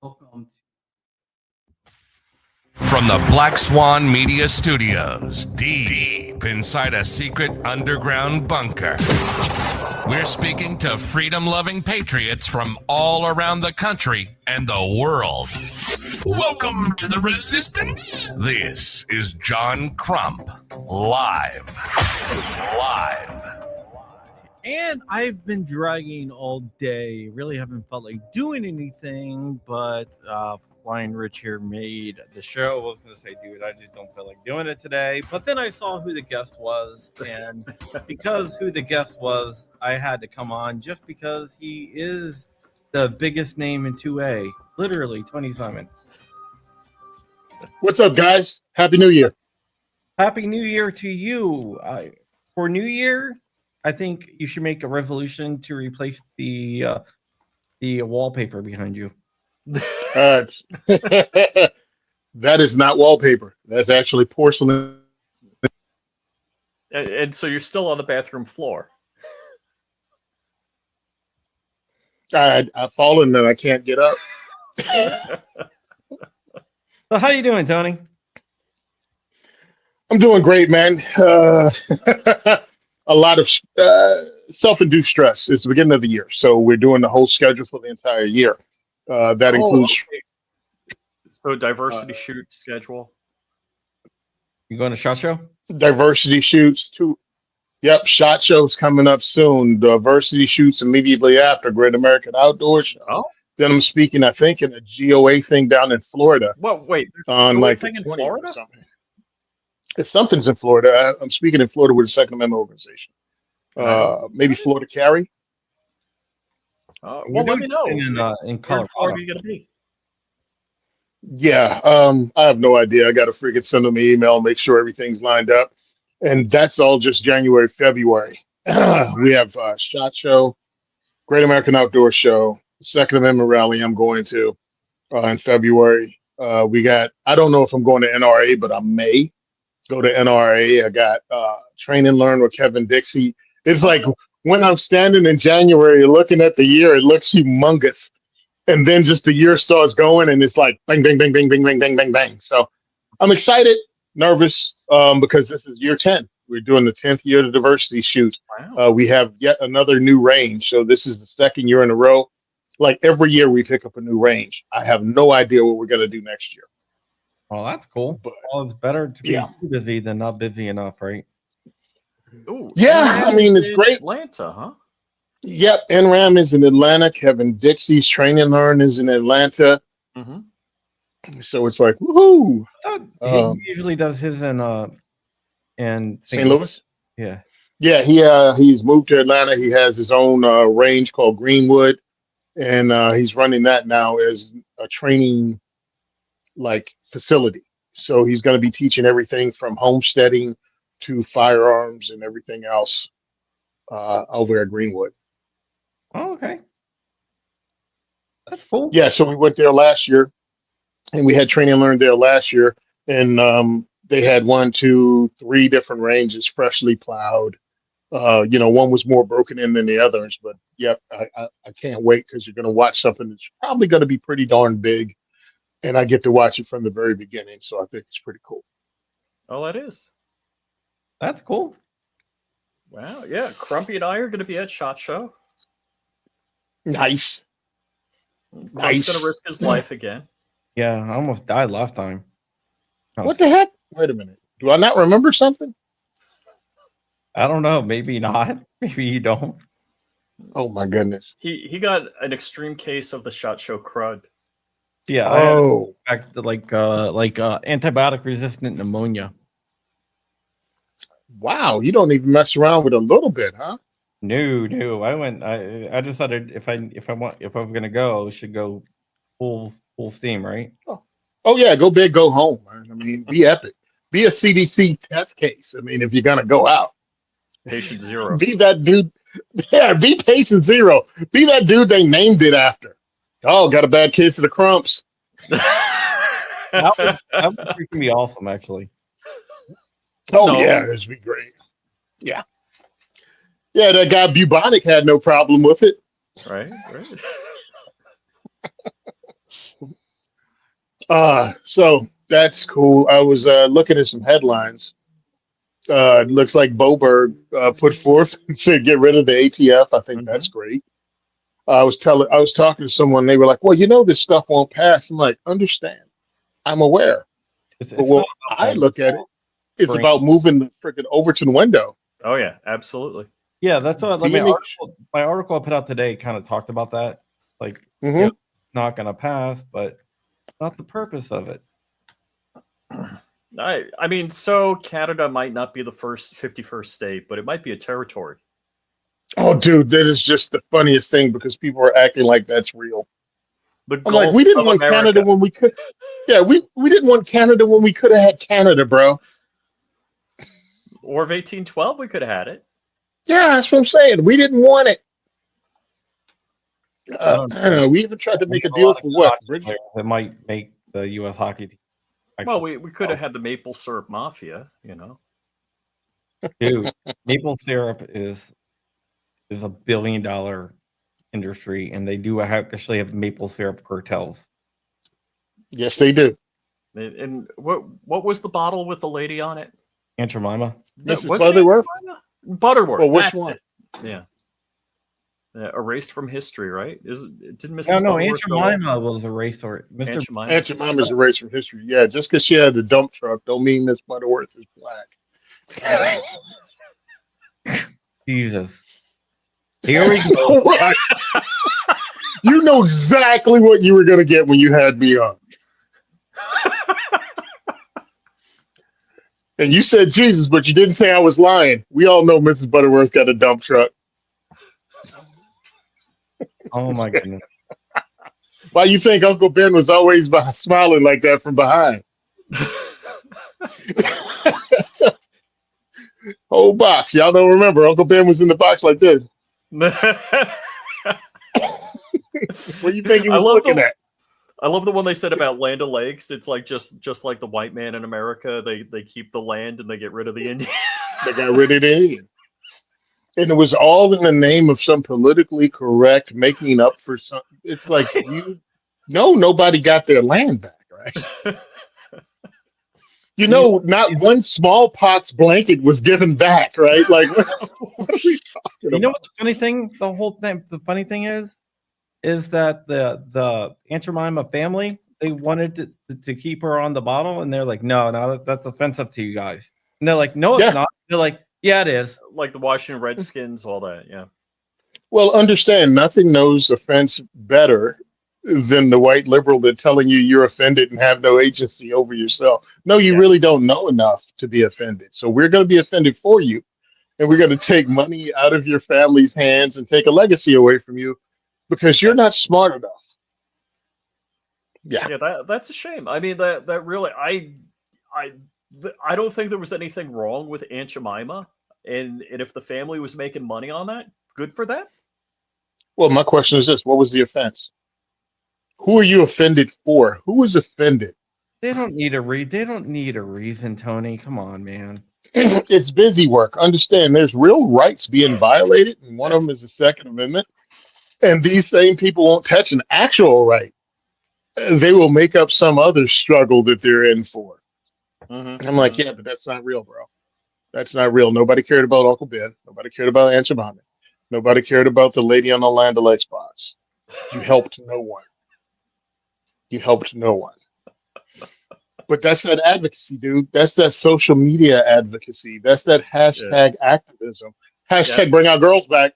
Welcome From the Black Swan Media Studios, deep inside a secret underground bunker, we're speaking to freedom-loving patriots from all around the country and the world. Welcome to the Resistance. This is John Crump, live. And I've been dragging all day. Really haven't felt like doing anything, but Flying Rich here made the show. I was going to say, dude, I just don't feel like doing it today. But then I saw who the guest was. And because who the guest was, I had to come on just because he is the biggest name in 2A. Literally, Tony Simon. What's up, guys? Happy New Year. Happy New Year to you. For New Year, I think you should make a resolution to replace the wallpaper behind you. That is not wallpaper. That's actually porcelain. And so you're still on the bathroom floor. I've fallen and I can't get up. So how you doing, Tony? I'm doing great, man. A lot of self-induced stress. It's the beginning of the year, so we're doing the whole schedule for the entire year. That includes So diversity shoot schedule. You going to SHOT Show? diversity shoots. Yep, SHOT Show's coming up soon. Diversity shoots immediately after Great American Outdoor Show. Oh, Then I'm speaking, I think, in a GOA thing down in Florida well, wait. on GOA like thing the in 20th or Florida? something. Something's in Florida. I'm speaking in Florida with the Second Amendment organization. Maybe Florida Carry. Well, We're let doing me know. something in Where in Colorado. Florida are you going to be? Yeah, I have no idea. I got to freaking send them an email, make sure everything's lined up. And that's all just January, February. We have SHOT Show, Great American Outdoor Show, Second Amendment Rally I'm going to in February. We got, I don't know if I'm going to NRA, but I may go to NRA. I got Train and Learn with Kevin Dixie. It's like when I'm standing in January looking at the year, it looks humongous. And then just the year starts going and it's like bang, bang, bang, bang, bang, bang, bang, bang, bang. So I'm excited, nervous, because this is year 10. We're doing the 10th year of the diversity shoot. Wow. We have yet another new range. So this is the second year in a row. Like every year we pick up a new range. I have no idea what we're going to do next year. Well, that's cool. But Well, it's better to be yeah. too busy than not busy enough, right? Ooh, Yeah, I mean, it's in great. Atlanta, huh? Yep, NRAM is in Atlanta. Kevin Dixie's Train and Learn is in Atlanta. Mm-hmm. So it's like, woohoo. I thought he usually does his in St. Louis? Yeah. Yeah, he's moved to Atlanta. He has his own range called Greenwood, and he's running that now as a training like facility. So he's going to be teaching everything from homesteading to firearms and everything else over at Greenwood. Oh, okay. That's cool. Yeah, so we went there last year, and we had Train and Learn there last year, and they had 1, 2, 3 different ranges freshly plowed. One was more broken in than the others, but yep, I can't wait because you're going to watch something that's probably going to be pretty darn big, and I get to watch it from the very beginning, so I think it's pretty cool. Oh, that is. That's cool. Wow. Yeah. Crumpy and I are going to be at SHOT Show. Nice. Crump's Nice. going to risk his life again. Yeah, I almost died last time. What the heck? Wait a minute. Do I not remember something? I don't know. Maybe not. Maybe you don't. Oh my goodness. He got an extreme case of the SHOT Show crud. Yeah. Oh, I had antibiotic resistant pneumonia. wow. You don't even mess around with a little bit, huh? No. I decided if I was gonna go, I should go full steam, right? Oh yeah, go big, go home, man. I mean, be epic. Be a CDC test case. I mean, if you're gonna go out. Patient zero. Be that dude. Yeah, be patient zero. Be that dude they named it after. Oh, got a bad case of the crumps. That would freaking be awesome, actually. Oh No. yeah, this would be great. Yeah. Yeah, that guy Bubonic had no problem with it. Right. So that's cool. I was looking at some headlines. It looks like Boberg put forth to get rid of the ATF. I think Hmm. that's great. I was talking to someone. They were like, "Well, this stuff won't pass." I'm like, "Understand? I'm aware." But It's not what about I that. It's look at it, about it's bring. about moving the freaking Overton window. Oh yeah, absolutely. Yeah, that's what like Being my article I put out today kind of talked about that. Like, hmm it's not gonna pass, but not the purpose of it. I mean, so Canada might not be the 51st state, but it might be a territory. Oh, dude, that is just the funniest thing because people are acting like that's real. The I'm like, Gulf we didn't of want Canada America. when we could. Yeah, we didn't want Canada when we could have had Canada, bro. War of 1812, we could have had it. Yeah, that's what I'm saying. We didn't want it. I don't know. We even tried to We make a have a lot deal of for good what? hockey British? players that might make the U.S. hockey team. Well, Actually, we could have had the maple syrup mafia, dude, maple syrup is $1 billion industry, and they do actually have maple syrup cartels. Yes, they do. And what was the bottle with the lady on it? Aunt Jemima. Mrs. Was it Butterworth. Butterworth? Well, which That's one? it. Yeah. Erased from history, right? Didn't No, Mrs. no, Aunt Butterworth go away? Jemima was a race or Aunt Mr. Jemima. Aunt Jemima's erased from history. Yeah, just because she had a dump truck don't mean Miss Butterworth is black. Jesus. Here we You go. know what? You know exactly what you were going to get when you had me on. And you said Jesus, but you didn't say I was lying. We all know Mrs. Butterworth got a dump truck. Oh my goodness. Why you think Uncle Ben was always smiling like that from behind? Oh, box. Y'all don't remember. Uncle Ben was in the box like this. What do you think he I was love looking the at? I love the one they said about Land O'Lakes. It's like just like the white man in America. They keep the land and they get rid of the Indian. They got rid of the Indian. And it was all in the name of some politically correct making up for some. It's like, nobody got their land back, right? You, Not one smallpox blanket was given back, right? Like, what are we talking you know about? what the funny thing? The funny thing is that the Aunt Jemima family, they wanted to keep her on the bottle, and they're like, no, that's offensive to you guys. And they're like, no, it's Yeah. not. They're like, yeah, it is. Like the Washington Redskins, all that. Yeah. Well, understand, nothing knows offense better than the white liberal that telling you you're offended and have no agency over yourself. No, you Yeah. really don't know enough to be offended. So we're going to be offended for you, and we're going to take money out of your family's hands and take a legacy away from you because Yeah. you're not smart enough. Yeah. Yeah, that's a shame. I mean, that really, I I don't think there was anything wrong with Aunt Jemima, and if the family was making money on that, good for them. Well, my question is this: what was the offense? Who are you offended for? Who was offended? They don't need a reason, Tony. Come on, man. It's busy work. Understand, there's real rights being violated, and one of them is the Second Amendment. And these same people won't touch an actual right. They will make up some other struggle that they're in for. And I'm like, Hmm. yeah, but that's not real, bro. That's not real. Nobody cared about Uncle Ben. Nobody cared about Answer Mommy. Nobody cared about the lady on the Land O'Lakes box. You helped no one. You helped no one. But that's that advocacy, dude. That's that social media advocacy. That's that Yeah. hashtag activism. Yeah. Hashtag bring our girls back.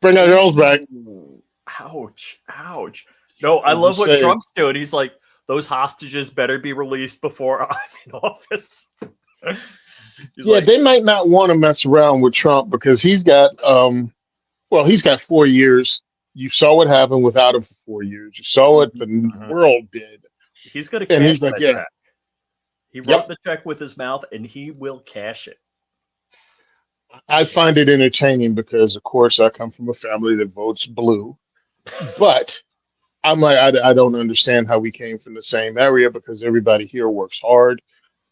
Bring our girls back. Ooh, ouch, ouch. No, I I'm love just what saying. Trump's doing. He's like, those hostages better be released before I'm in office. He's Yeah, like, they might not want to mess around with Trump because he's got 4 years. You saw what happened without him for 4 years. You saw what the mhm. world did. He's going to And cash he's like, that yeah, check. He wrote yep. the check with his mouth, and he will cash it. I find it entertaining because, of course, I come from a family that votes blue. But I'm like, I don't understand how we came from the same area because everybody here works hard.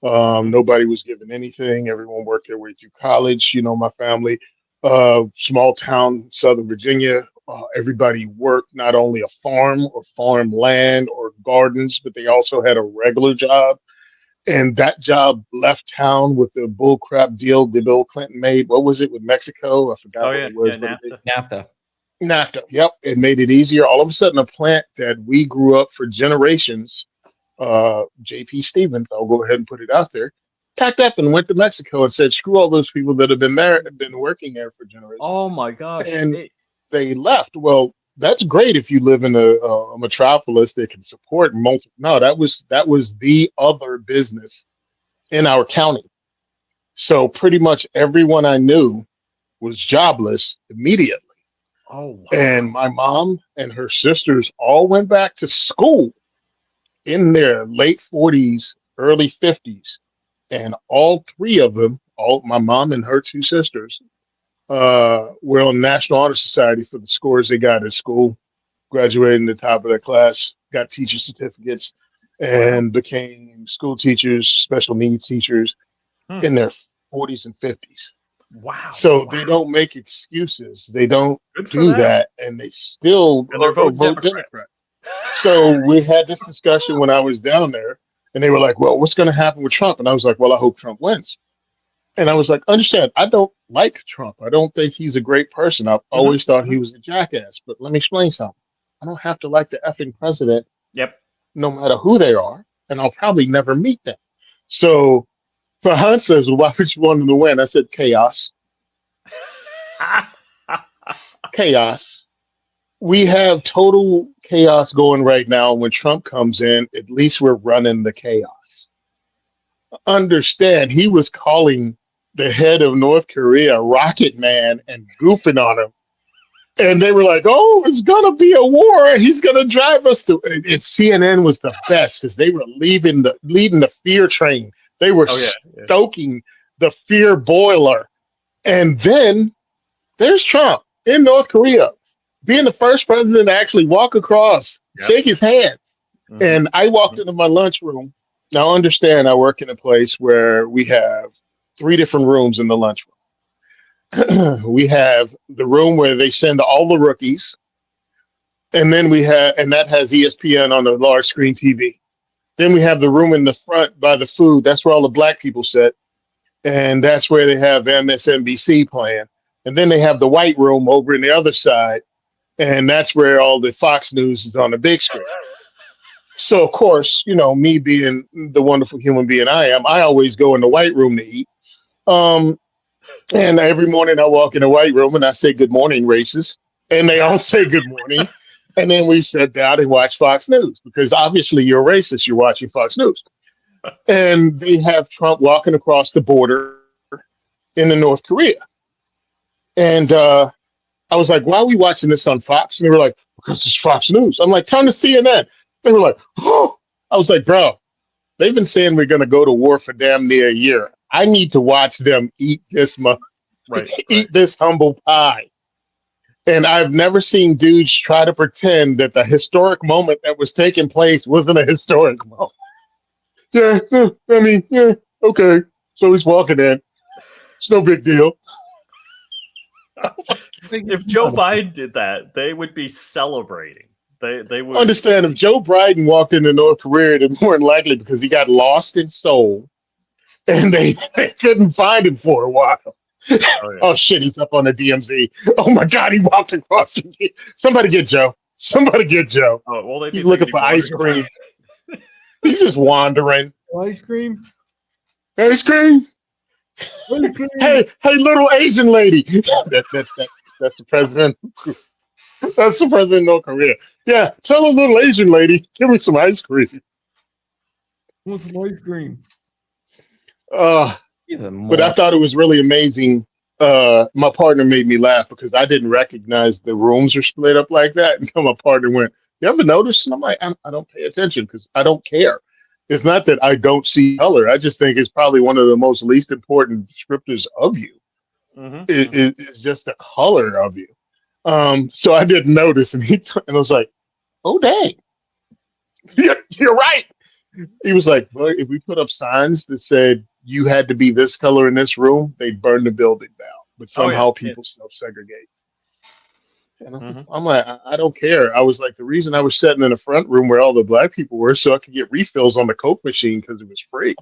Mhm. Nobody was given anything. Everyone worked their way through college. My family, small town, Southern Virginia, Everybody worked not only a farm or farmland or gardens, but they also had a regular job. And that job left town with the bullcrap deal that Bill Clinton made. What was it with Mexico? I Oh forgot what yeah, it was. yeah, But NAFTA. NAFTA. NAFTA. Yep. It made it easier. All of a sudden, a plant that we grew up for generations, JP Stevens, I'll go ahead and put it out there, packed up and went to Mexico and said, screw all those people that have been there, been working there for generations. Oh my gosh. And they left. Well, that's great if you live in a metropolis that can support multiple. No, that was the other business in our county. So pretty much everyone I knew was jobless immediately. Oh wow. And my mom and her sisters all went back to school in their late 40s, early 50s. And all three of them, all my mom and her two sisters, were on National Honor Society for the scores they got at school, graduated in the top of their class, got teacher certificates, Wow. and became school teachers, special needs teachers Hmm. in their 40s and 50s. Wow. So Wow. they don't make excuses. They don't Good for do them. that, and they still And they're voting vote Democrat. Democrat. So we had this discussion when I was down there, and they were like, "Well, what's going to happen with Trump?" And I was like, "Well, I hope Trump wins." And I was like, "Understand? I don't like Trump. I don't think he's a great person. I've Hmm. always thought he was a jackass. But let me explain something. I don't have to like the effing president, Yep. no matter who they are, and I'll probably never meet them." So Farhan says, "Well, why would you want him to win?" I said, "Chaos, chaos." We have total chaos going right now. When Trump comes in, at least we're running the chaos. Understand, he was calling the head of North Korea Rocket Man and goofing on him. And they were like, "Oh, it's gonna be a war. He's gonna drive us to." And CNN was the best because they were leading the fear train. They were Oh yeah. Yeah. stoking the fear boiler. And then there's Trump in North Korea, being the first president to actually walk across, Yep. shake his hand. Hmm. And I walked into my lunchroom. Now, understand, I work in a place where we have three different rooms in the lunchroom. We have the room where they send all the rookies, and then and that has ESPN on the large screen TV. Then we have the room in the front by the food. That's where all the black people sit, and that's where they have MSNBC playing. And then they have the white room over in the other side, and that's where all the Fox News is on the big screen. So, of course, me being the wonderful human being I am, I always go in the white room to eat. Um, and every morning I walk in the white room and I say, "Good morning, racist." And they all say good morning. And then we sit down and watch Fox News because obviously you're a racist. You're watching Fox News. And they have Trump walking across the border into North Korea. And I was like, "Why are we watching this on Fox?" And they were like, "Because it's Fox News." I'm like, "Turn to CNN." They were like, "Oh." I was like, "Bro, they've been saying we're going to go to war for damn near a year. I need to watch them eat Right. Right. eat this humble pie." And I've never seen dudes try to pretend that the historic moment that was taking place wasn't a historic moment. Yeah, I mean, yeah, okay. So he's walking in. It's no big deal. If Joe Biden did that, they would be celebrating. They would. Understand, if Joe Biden walked into North Korea, it's more than likely because he got lost in Seoul and they couldn't find him for a while. Oh yeah. Oh shit, he's up on the DMZ. Oh my god, he walked across the Somebody get Joe. Somebody get Joe. Oh well, they'd be He's looking thinking for he ice wandered away. cream. He's just wandering. Ice cream. Ice cream. Ice cream. Hey, little Asian lady. That's the president. That's the president of North Korea. Yeah, tell a little Asian lady, give me some ice cream. Want some ice cream? Uh, He's a but I moron. thought it was really amazing. My partner made me laugh because I didn't recognize the rooms are split up like that. And my partner went, "You ever notice?" And I'm like, I don't pay attention because I don't care. It's not that I don't see color. I just think it's probably one of the most least important descriptors of you. It's just the color of you. So I didn't notice, and and I was like, "Oh dang, you're right." He was like, "Well, if we put up signs that said you had to be this color in this room, they'd burn the building down. But Oh yeah. somehow Yeah. people self segregate." And Mhm. I'm like, I don't care. I was like, the reason I was sitting in the front room where all the black people were so I could get refills on the Coke machine because it was free.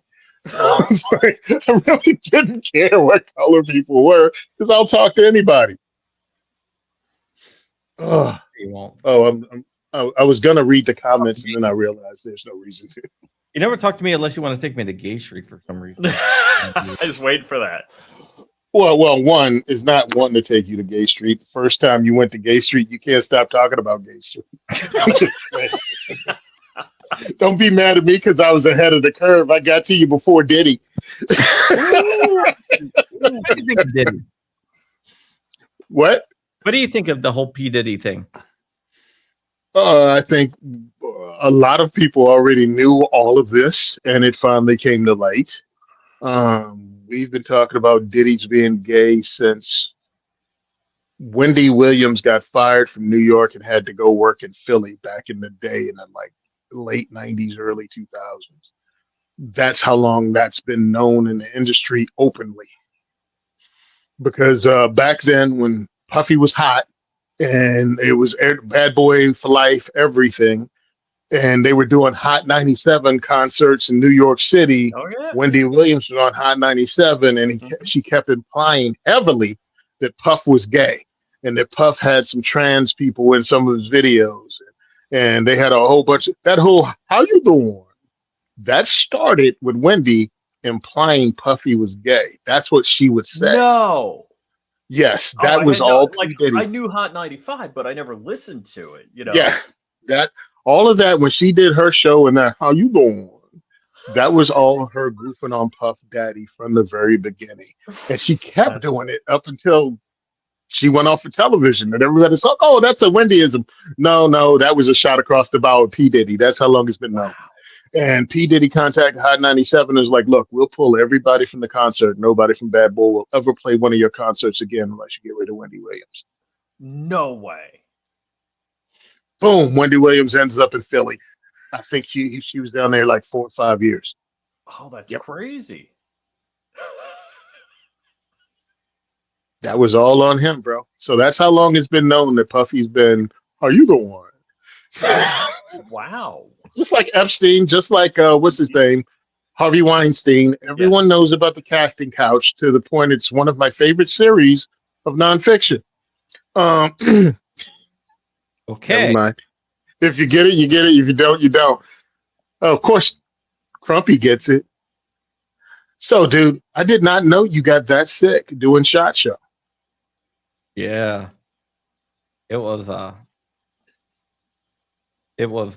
I was like, I really didn't care what color people were because I'll talk to anybody. Oh, You won't. I was gonna read the comments and then I realized there's no reason to. You never talk to me unless you want to take me to Gay Street for some reason. I just wait for that. Well, one is not wanting to take you to Gay Street. The first time you went to Gay Street, you can't stop talking about Gay Street. I'm just saying. Don't be mad at me because I was ahead of the curve. I got to you before Diddy. Ooh. What do you think of Diddy? What? What do you think of the whole P Diddy thing? I think a lot of people already knew all of this, and it finally came to light. We've been talking about Diddy's being gay since Wendy Williams got fired from New York and had to go work in Philly back in the day in the like late 90s, early 2000s. That's how long that's been known in the industry openly. Because back then, when Puffy was hot and it was Bad Boy for Life, everything, and they were doing Hot 97 concerts in New York City. Oh yeah. Wendy Williams was on Hot 97, and she kept implying heavily that Puff was gay and that Puff had some trans people in some of his videos. And they had a whole bunch of that whole "How you doing?" That started with Wendy implying Puffy was gay. That's what she would say. No. Yes, Oh, that I was had no all like P. Diddy. I knew Hot 95, but I never listened to it, you know. Yeah, that all of that when she did her show and that "How you doing?" That was all her goofing on Puff Daddy from the very beginning. And she kept That's doing it up until she went off of television and everybody's like, oh, that's a Wendyism. No, that was a shot across the bow with P. Diddy. That's how long it's been known. wow. And P. Diddy contacted Hot 97 and was like, look, we'll pull everybody from the concert. Nobody from Bad Boy will ever play one of your concerts again unless you get rid of Wendy Williams. No way. Boom, Wendy Williams ends up in Philly. I think she was down there like 4 or 5 years. Oh, that's Yep. crazy. That was all on him, bro. So that's how long it's been known that Puffy's been, are you the one? Wow. Just like Epstein, just like, what's his name? Harvey Weinstein. Everyone Yes. knows about the casting couch to the point it's one of my favorite series of nonfiction. Never Okay. mind. If you get it, you get it. If you don't, you don't. Of course, Crumpy gets it. So, dude, I did not know you got that sick doing SHOT Show. Yeah. It was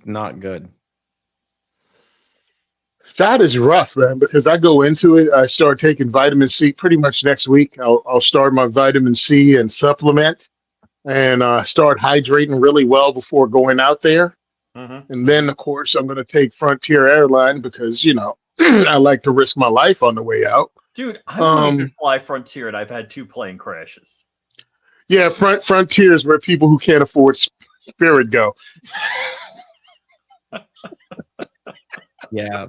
not good. SHOT is rough, man, because I go into it. I start taking vitamin C pretty much next week. I'll start my vitamin C and supplement and start hydrating really well before going out there. Mm-hmm. And then, of course, I'm going to take Frontier Airline because, I like to risk my life on the way out. Dude, I wanted to fly Frontier and I've had 2 plane crashes. Yeah, Frontier is where people who can't afford Spirit go. Yeah.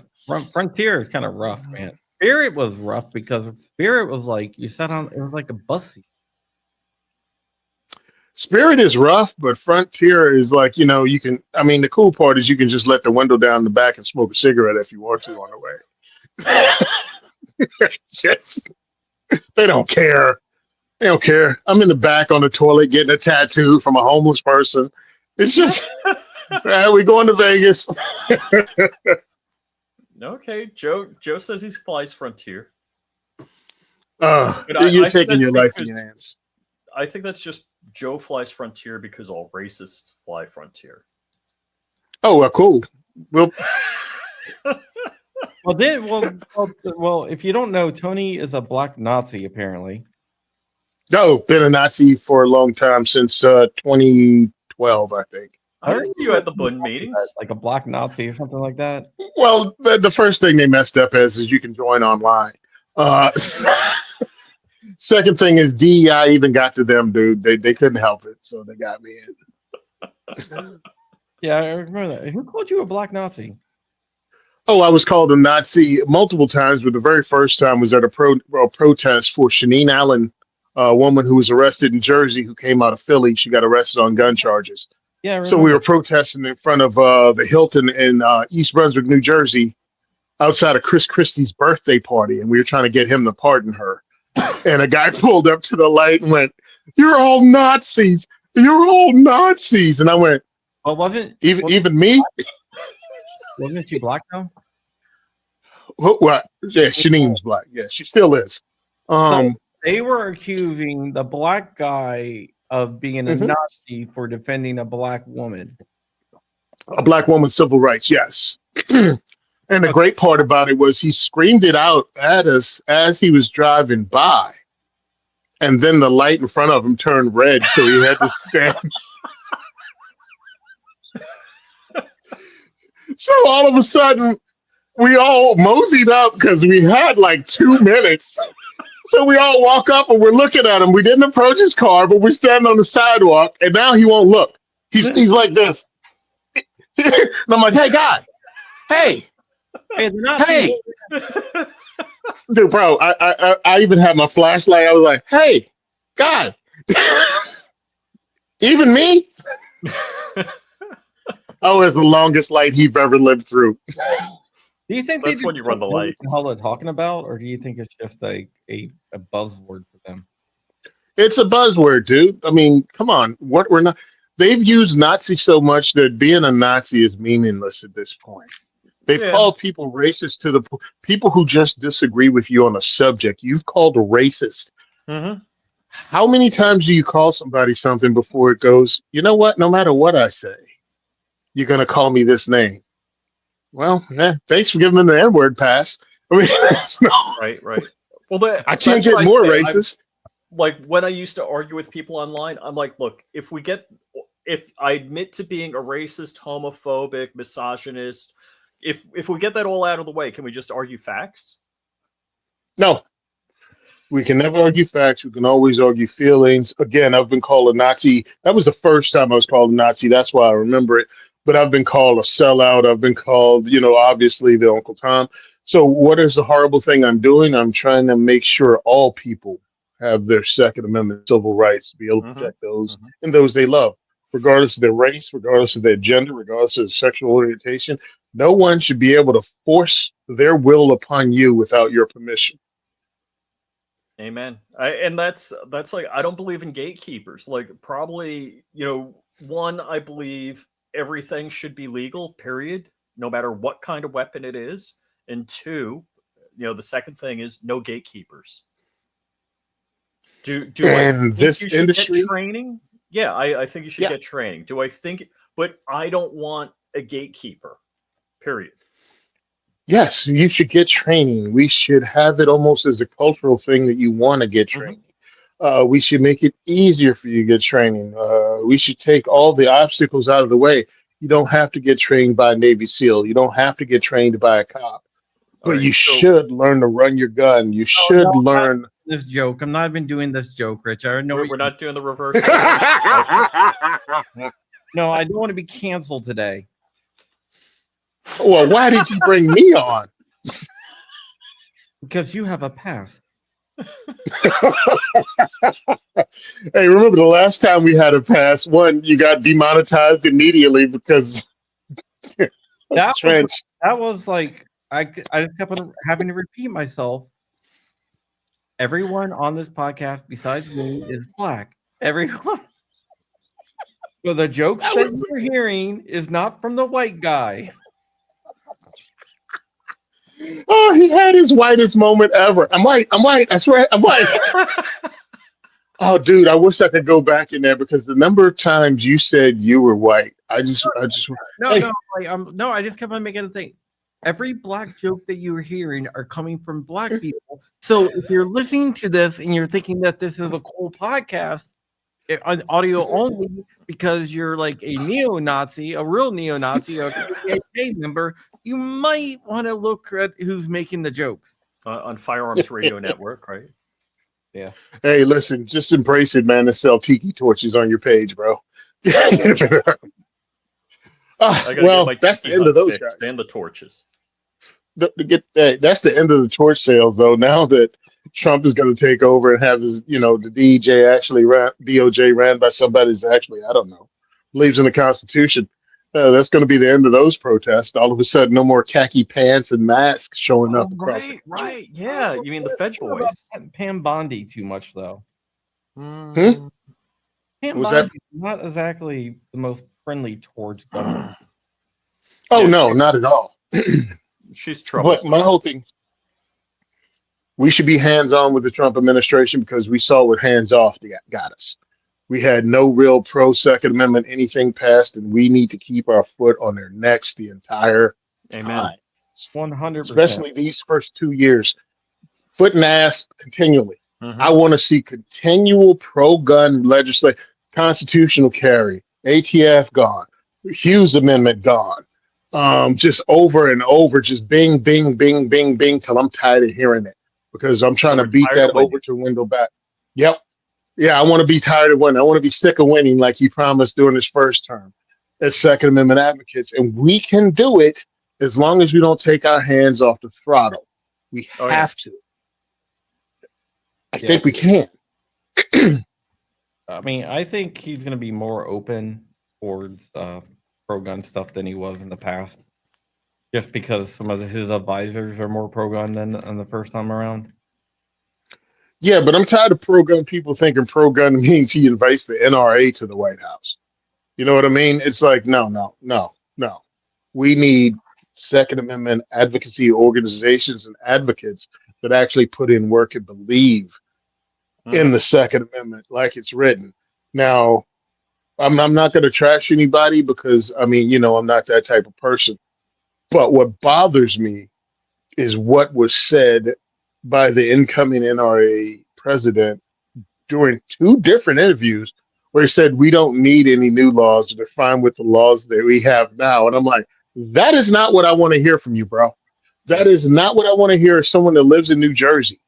Frontier is kind of rough, man. Spirit was rough because Spirit was like you sat on. It was like a bus seat. Spirit is rough, but Frontier is like, you can, the cool part is you can just let the window down in the back and smoke a cigarette if you want to on the way. Just, they don't care. They don't care. I'm in the back on the toilet getting a tattoo from a homeless person. It's just, we going to Vegas. Okay, Joe says he flies Frontier. You're I think taking that's your life in because- your hands. I think that's just Joe flies Frontier because all racists fly Frontier. Oh, well, cool. Well, Well, if you don't know, Tony is a black Nazi apparently. no, been a Nazi for a long time since 2012, I think. I didn't see you at the Bund meetings. Like a black Nazi or something like that. Well, the first thing they messed up is you can join online. Second thing is DEI even got to them, dude. They couldn't help it, so they got me in. Yeah, I remember that. Who called you a black Nazi? Oh, I was called a Nazi multiple times, but the very first time was at a protest for Shanine Allen a woman who was arrested in Jersey who came out of Philly. She got arrested on gun charges. Yeah, I So we remember. were protesting in front of the Hilton in East Brunswick, New Jersey, outside of Chris Christie's birthday party, and we were trying to get him to pardon her. And a guy pulled up to the light and went, "You're all Nazis! You're all Nazis!" And I went, Well, wasn't me? wasn't she black though? What? Yeah, Shanine's black. Yeah, she still is. So they were accusing the black guy of being a Mhm. Nazi for defending a black woman. A black woman's civil rights, yes. And the great part about it was he screamed it out at us as he was driving by. And then the light in front of him turned red, so he had to stand. So all of a sudden, we all moseyed up because we had like 2 minutes. So we all walk up and we're looking at him. We didn't approach his car, but we're standing on the sidewalk, and now he won't look. He's like this. And I'm like, "Hey, guy. Hey. Hey, they're not Hey." Dude, bro, I even had my flashlight. I was like, "Hey, guy." Even me? I was the longest light he've ever lived through. Do you think That's when you run the light. What the hell they're talking about, or do you think it's just a buzzword for them? It's a buzzword, dude. I mean, come on. What we're not they've used Nazi so much that being a Nazi is meaningless at this point. They've Yeah. called people racist to the people who just disagree with you on a subject. You've called a racist. Mm-hmm. How many times do you call somebody something before it goes, "You know what? No matter what I say, you're going to call me this name"? Well, thanks for giving them the N-word pass. I mean, it's not- Right. Well, I can't that's get what I more say. racist. Like when I used to argue with people online, I'm like, look, if I admit to being a racist, homophobic, misogynist, if we get that all out of the way, can we just argue facts? No, we can never argue facts. We can always argue feelings. Again, I've been called a Nazi. That was the first time I was called a Nazi. That's why I remember it. But I've been called a sellout. I've been called, obviously the Uncle Tom. So what is the horrible thing I'm doing? I'm trying to make sure all people have their Second Amendment civil rights to be able to protect those and those they love, regardless of their race, regardless of their gender, regardless of their sexual orientation. No one should be able to force their will upon you without your permission. Amen. And that's like, I don't believe in gatekeepers. Like, probably, one, I believe everything should be legal, period, no matter what kind of weapon it is. And two, the second thing is no gatekeepers. Do I In think this you should industry? get training? Yeah, I think you should Yeah. get training. Do I think, but I don't want a gatekeeper, period. Yes, you should get training. We should have it almost as a cultural thing that you want to get training. We should make it easier for you to get training. We should take all the obstacles out of the way. You don't have to get trained by a Navy SEAL. You don't have to get trained by a cop. But Alright, you so- should learn to run your gun. You should no, learn. This joke. I'm not even doing this joke, Rich. I know We're not doing the reverse. No, I don't want to be canceled today. Well, why did you bring me on? Because you have a pass. Hey, remember the last time we had a pass? One, you got demonetized immediately because That Trench. was like I kept on having to repeat myself. Everyone on this podcast besides me is black. Everyone. So the jokes that you're hearing is not from the white guy. Oh, he had his whitest moment ever. I'm white. I swear, I'm white. Oh, dude, I wish I could go back in there because the number of times you said you were white, I just. No, Hey. no, I just kept on making a thing. Every black joke that you're hearing are coming from black people. So if you're listening to this and you're thinking that this is a cool podcast, on audio only, because you're like a neo-Nazi, a real neo-Nazi, a KKK member, you might want to look at who's making the jokes. On Firearms Radio Network, right? Hey, listen, just embrace it, man. And sell tiki torches on your page, bro. I gotta Well, get my that's tiki the end hut of those fixed guys. and the torches. That's the end of the torch sales, though. Now that Trump is going to take over and have his, the DOJ ran by somebody who's actually, I don't know, believes in the Constitution. That's going to be the end of those protests. All of a sudden, no more khaki pants and masks showing up Oh, across the country. right. Yeah, you mean the Fed Sure about boys? Pam Bondi too much though. Hmm? Pam Was that? Bondi is not exactly the most friendly towards gun. Oh, Yeah, no, not at all. she's But troublesome. my whole thing, we should be hands on with the Trump administration because we saw what hands off got us. We had no real pro Second Amendment anything passed, and we need to keep our foot on their necks the entire Amen. time, 100%. especially these first 2 years. Foot and ass continually. Hmm. I want to see continual pro gun legislation, constitutional carry, ATF gone, Hughes Amendment gone. Just over and over, just bing, bing, bing, bing, bing, till I'm tired of hearing it because I'm So trying to we're beat tired that of winning. over to window back. Yep. Yeah, I want to be tired of winning. I want to be sick of winning like he promised during his first term as Second Amendment advocates. And we can do it as long as we don't take our hands off the throttle. We Oh yeah. have to. I Yeah. think we can. I mean, I think he's going to be more open towards pro gun stuff than he was in the past, just because some of his advisors are more pro gun than on the first time around. Yeah, but I'm tired of pro gun people thinking pro gun means he invites the NRA to the White House. You know what I mean? It's like, no, no, no, no. We need Second Amendment advocacy organizations and advocates that actually put in work and believe in Hmm. the Second Amendment like it's written. Now, I'm not going to trash anybody because, I mean, I'm not that type of person. But what bothers me is what was said by the incoming NRA president during two different interviews where he said we don't need any new laws, they're fine with the laws that we have now. And I'm like, that is not what I want to hear from you, bro. That is not what I want to hear as someone that lives in New Jersey.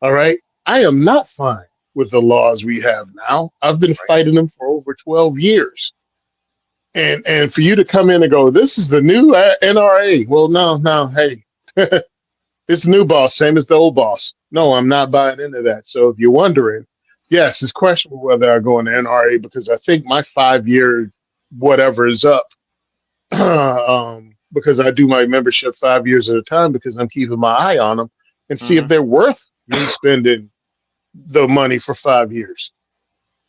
All right. I am not fine with the laws we have now. I've been fighting them for over 12 years. And for you to come in and go, this is the new NRA. Well, no, no, hey, it's the new boss, same as the old boss. No, I'm not buying into that. So if you're wondering, yes, it's questionable whether I go in the NRA because I think my 5 year whatever is up. Because I do my membership 5 years at a time because I'm keeping my eye on them and see if Hmm. they're worth me spending the money for 5 years.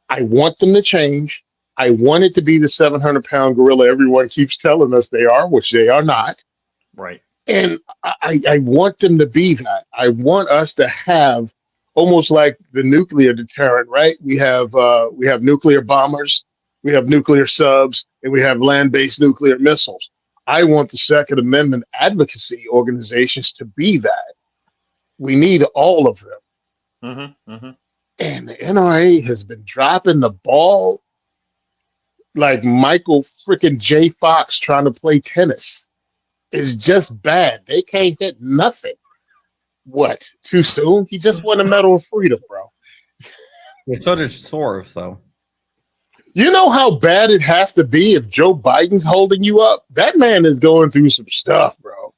I want them to change. I want it to be the 700-pound gorilla everyone keeps telling us they are, which they are not. Right. And I want them to be that. I want us to have almost like the nuclear deterrent, right? We have nuclear bombers, we have nuclear subs, and we have land-based nuclear missiles. I want the Second Amendment advocacy organizations to be that. We need all of them. Hmm. Hmm. And the NRA has been dropping the ball like Michael freaking J. Fox trying to play tennis. It's just bad. They can't hit nothing. What? Too soon? He just won a Medal of Freedom, bro. Yeah, so did Soros, though. You know how bad it has to be if Joe Biden's holding you up? That man is going through some stuff, bro.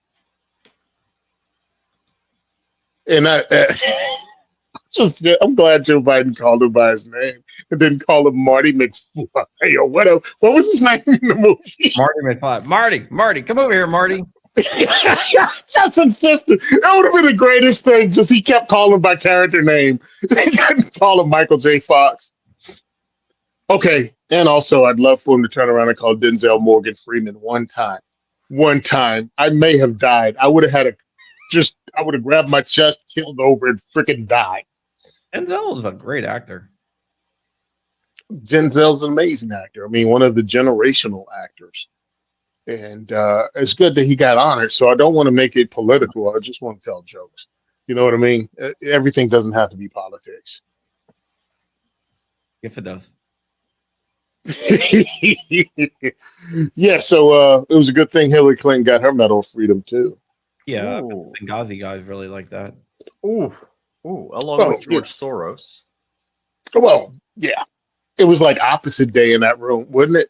And I'm glad Joe Biden called him by his name and didn't call him Marty McFly or whatever. What was his name in the movie? Marty McFly. Marty, come over here, Marty. Just insisted. That would have been the greatest thing. Just he kept calling him by character name. They couldn't call him Michael J. Fox. Okay, and also I'd love for him to turn around and call Denzel Morgan Freeman one time. One time, I may have died. I would have I would have grabbed my chest, killed over, and freaking died. Denzel is a great actor. Denzel's an amazing actor. I mean, one of the generational actors. And it's good that he got honored. So I don't want to make it political. I just want to tell jokes. You know what I mean? Everything doesn't have to be politics. If it does. Yeah. So it was a good thing Hillary Clinton got her Medal of Freedom too. Yeah, Ooh. Benghazi guys really like that. Ooh. Ooh. Along Well, with George Soros. Well, yeah. It was like opposite day in that room, wasn't it?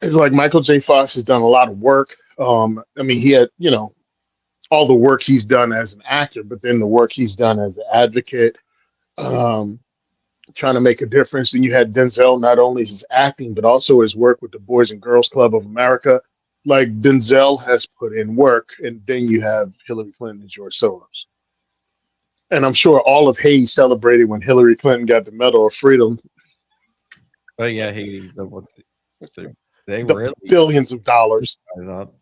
It's like Michael J. Fox has done a lot of work. I mean, he had, all the work he's done as an actor, but then the work he's done as an advocate, um, trying to make a difference. And you had Denzel, not only his acting, but also his work with the Boys and Girls Club of America. Like Denzel has put in work, and then you have Hillary Clinton and George Soros. And I'm sure all of Haiti celebrated when Hillary Clinton got the Medal of Freedom, But yeah, they the really billions of dollars. I thought.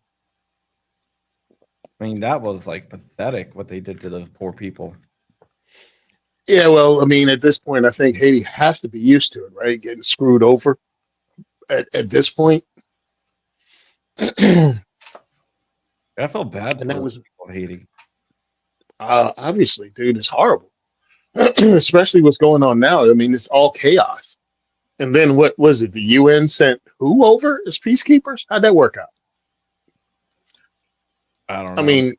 I mean, that was like pathetic what they did to those poor people. Yeah, well, I mean, at this point, I think Haiti has to be used to it, right? Getting screwed over at this point. And I felt bad for that the was people of Haiti. obviously, dude, it's horrible, especially what's going on now. I mean, it's all chaos. And then what was it? The UN sent who over as peacekeepers? How'd that work out? I don't I know. mean,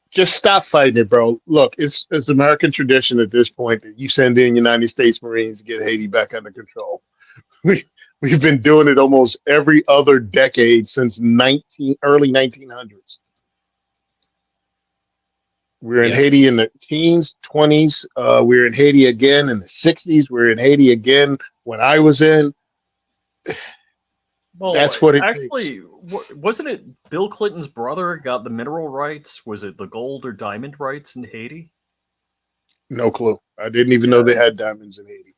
just stop fighting it, bro. Look, it's American tradition at this point that you send in United States Marines to get Haiti back under control. We we've been doing it almost every other decade since early 1900s. We were in Yeah. Haiti in the teens, 20s. We were in Haiti again in the 60s. We were in Haiti again when I was in. Well, That's what it takes. actually, wasn't it Bill Clinton's brother got the mineral rights? Was it the gold or diamond rights in Haiti? No clue. I didn't even know they Yeah. had diamonds in Haiti.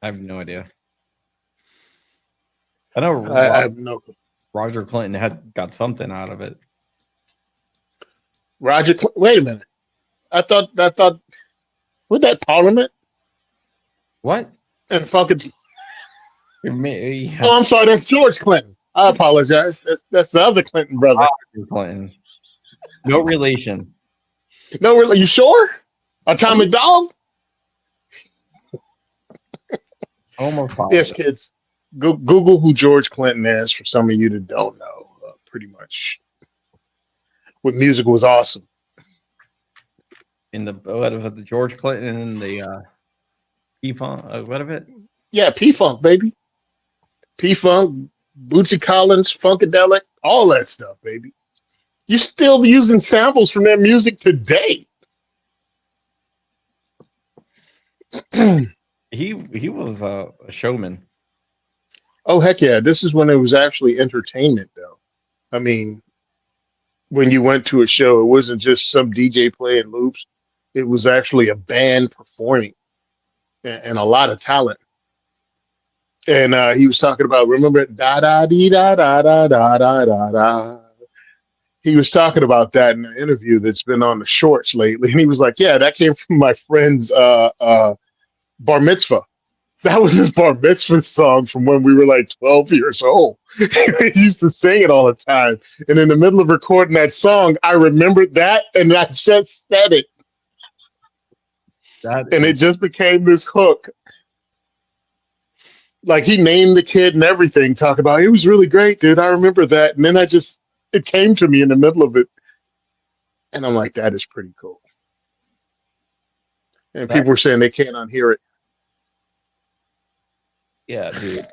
I have no idea. I know I have no clue. Roger Clinton had got something out of it. Wait a minute. I thought, with that Parliament What? and fucking. Yeah. Oh, I'm sorry. That's George Clinton. I apologize. That's the other Clinton brother. Roger Clinton. No relation. No, really, you sure? Atomic Dog? Almost Yes, positive. kids. Google who George Clinton is for some of you that don't know. Pretty much. What music was awesome. In the what of it, the George Clinton and the P-Funk, what of it? Yeah, P Funk, baby. P Funk, Bootsy Collins, Funkadelic, all that stuff, baby. You're still using samples from their music today. He was a showman. Oh, heck yeah. This is when it was actually entertainment, though. I mean, when you went to a show, it wasn't just some DJ playing loops, it was actually a band performing and a lot of talent. And he was talking about, remember, da da dee da da da da da da da. He was talking about that in an interview that's been on the shorts lately. And he was like, yeah, that came from my friend's bar mitzvah. That was his bar mitzvah song from when we were like 12 years old. He used to sing it all the time. And in the middle of recording that song, I remembered that and I just said it. That And it is just became this hook. Like he named the kid and everything, talk about it was really great, dude. I remember that. And then it came to me in the middle of it. And I'm like, that is pretty cool. And that people were saying they can't unhear it. yeah, dude.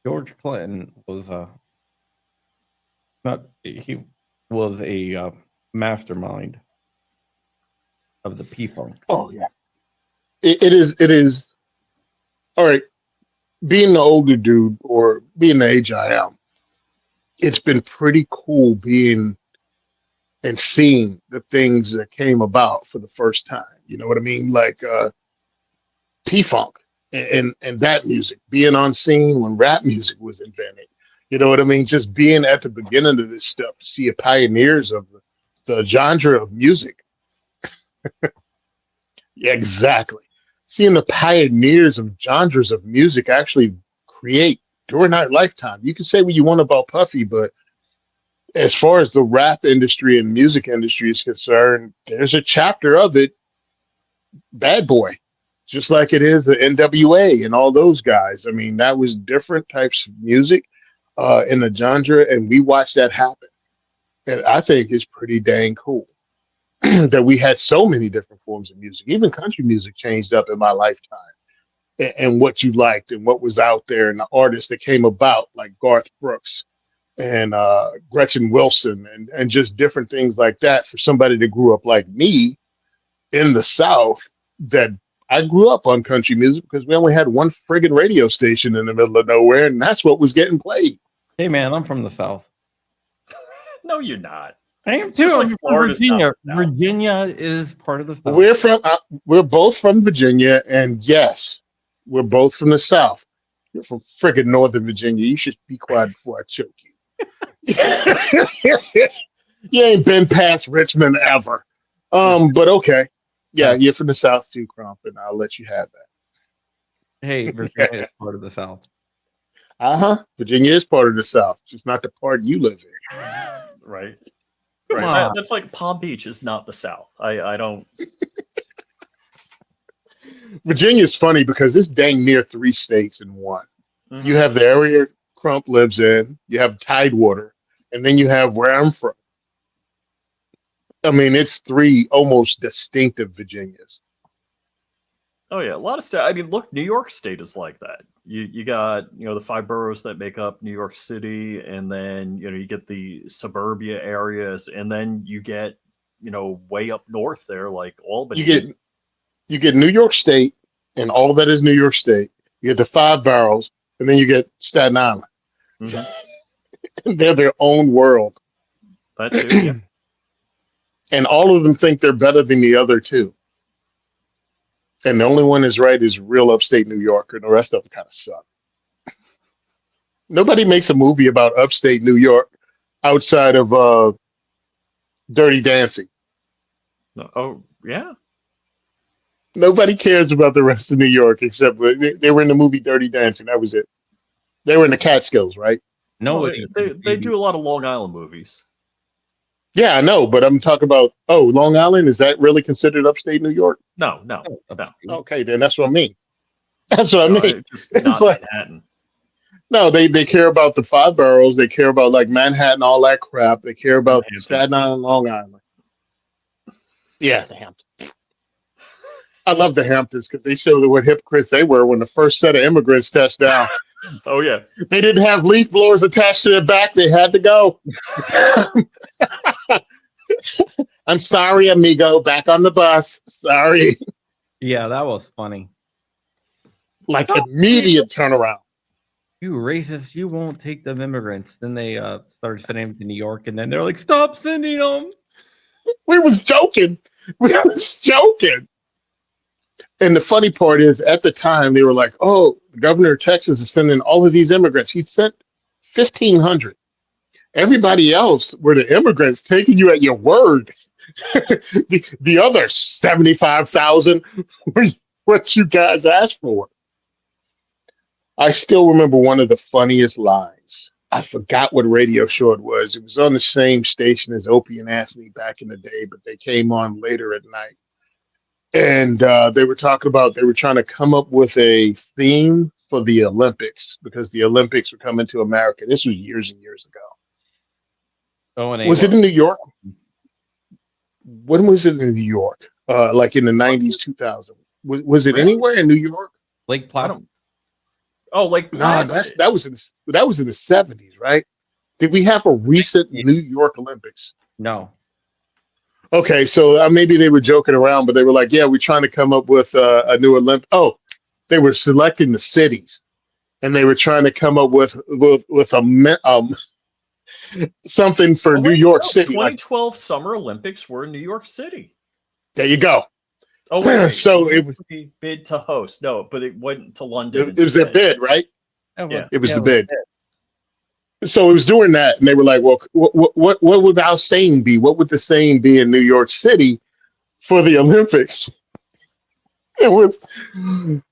George Clinton was not he was a mastermind of the P-Funk. Oh yeah. It is all right. Being the older dude or being the age I am, it's been pretty cool being and seeing the things that came about for the first time. You know what I mean? Like P Funk and that music, being on scene when rap music was invented. You know what I mean? Just being at the beginning of this stuff to see the pioneers of the genre of music. Yeah, exactly. Seeing the pioneers of genres of music actually create during our lifetime. You can say what you want about Puffy, but as far as the rap industry and music industry is concerned, there's a chapter of it, Bad Boy, just like it is the NWA and all those guys. I mean, that was different types of music in the genre, and we watched that happen. And I think it's pretty dang cool that we had so many different forms of music. Even country music changed up in my lifetime, and what you liked and what was out there, and the artists that came about, like Garth Brooks. and Gretchen Wilson and just different things like that for somebody that grew up like me in the South. That I grew up on country music because we only had one friggin' radio station in the middle of nowhere, and that's what was getting played. Hey, man, I'm from the South. No, you're not. I am Just too. like I'm from Florida's not Virginia. the South. Virginia is part of the South. We're both from Virginia, and yes, we're both from the South. You're from friggin' Northern Virginia. You should be quiet before I choke you. You ain't been past Richmond ever. But okay. Yeah, you're from the South too, Crump, and I'll let you have that. Hey, Virginia is part of the South. Virginia is part of the South, just not the part you live in. Right. Come Right. on. That's like Palm Beach is not the South. I don't. Virginia is funny because it's dang near 3 states in one. Mhm. You have the area Crump lives in, you have Tidewater, and then you have where I'm from. I mean, it's 3 almost distinctive Virginias. Oh yeah, a lot of state. I mean, look, New York State is like that. You got the 5 boroughs that make up New York City, and then you get the suburbia areas, and then you get way up north there like Albany. You get New York State, and all of that is New York State. You get the 5 boroughs, and then you get Staten Island. Mhm. They're their own world. That too. Yeah. And all of them think they're better than the other two. And the only one that's right is real upstate New York, and the rest of them kind of suck. Nobody makes a movie about upstate New York outside of Dirty Dancing. No, oh yeah. Nobody cares about the rest of New York except they were in the movie Dirty Dancing. That was it. They were in the Catskills, right? Nobody. They do a lot of Long Island movies. Yeah, I know, but I'm talking about, Long Island. Is that really considered upstate New York? No. Okay, then that's what I mean. That's what I mean. Just It's not like, Manhattan. no, they care about the 5 boroughs. They care about like Manhattan, all that crap. They care about Hamptons. Staten Island, Long Island. Yeah, the Hamptons. I love the Hamptons because they show what hypocrites they were when the first set of immigrants touched down. Oh yeah. They didn't have leaf blowers attached to their back. They had to go. I'm sorry, amigo. Back on the bus. Sorry. Yeah, that was funny. Like immediate turnaround. You racist, you won't take them immigrants. Then they started sending them to New York, and then they're like, stop sending them. We was joking. And the funny part is, at the time, they were like, oh, the governor of Texas is sending all of these immigrants. He sent 1,500. Everybody else were the immigrants taking you at your word. the other 75,000 was what you guys asked for. I still remember one of the funniest lines. I forgot what radio show it was. It was on the same station as Opie and Anthony back in the day, but they came on later at night. And they were talking about, they were trying to come up with a theme for the Olympics because the Olympics were coming to America. This was years and years ago. Oh, and Was it in New York? When was it in New York? Like in the 90s, 2000. Was it Really? anywhere in New York? Lake Placid? Oh, like No, that was in the 70s, right? Did we have a recent New York Olympics? No. Okay, so maybe they were joking around, but they were like, "Yeah, we're trying to come up with a new Olympic." Oh, they were selecting the cities, and they were trying to come up with something for New York City. 2012 Summer Olympics were in New York City. There you go. Oh, wait. So it was bid to host. No, but it went to London. it was their bid, right? Yeah. It was the bid. So it was doing that, and they were like, "Well, what would our saying be? What would the saying be in New York City for the Olympics?" It was,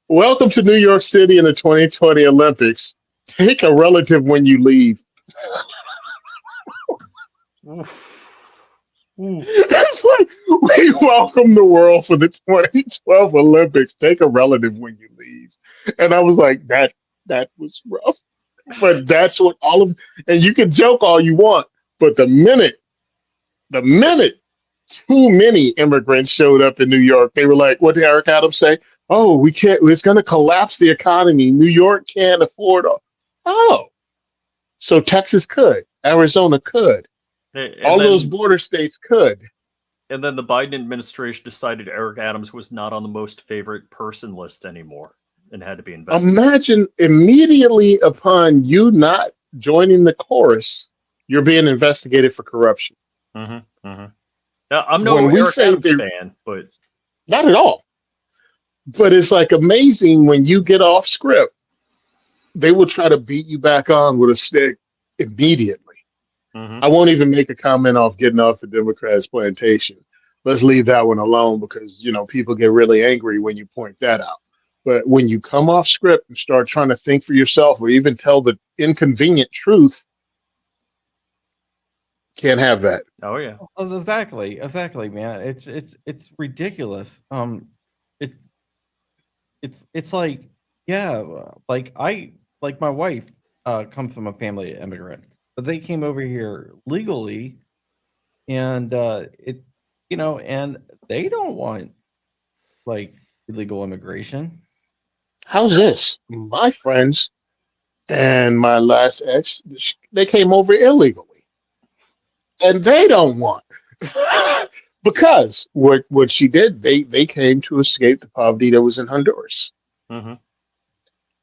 "Welcome to New York City in the 2020 Olympics. Take a relative when you leave." It's like, we welcome the world for the 2012 Olympics. Take a relative when you leave. And I was like, that was rough. But that's what and you can joke all you want, but the minute too many immigrants showed up in New York, they were like, what did Eric Adams say? Oh, we can't, it's going to collapse the economy. New York can't afford it. Oh, so Texas could. Arizona could. And All those then border states could. the Biden administration decided Eric Adams was not on the most favorite person list anymore and had to be investigated. Imagine immediately upon you not joining the chorus, you're being investigated for corruption. Mm-hmm. Now, I'm When no we Eric say Adams they're fan, but not at all, but it's like amazing when you get off script, they will try to beat you back on with a stick immediately. mhm. I won't even make a comment off getting off the Democrats' plantation. Let's leave that one alone because people get really angry when you point that out. But when you come off script and start trying to think for yourself or even tell the inconvenient truth, can't have that. Oh yeah. Exactly, man. It's ridiculous. It it's like, yeah, like my wife comes from a family of immigrants, but they came over here legally, and and they don't want like illegal immigration. How's this? My friends and my last ex, they came over illegally, and they don't want because what she did, they came to escape the poverty that was in Honduras, Hmm.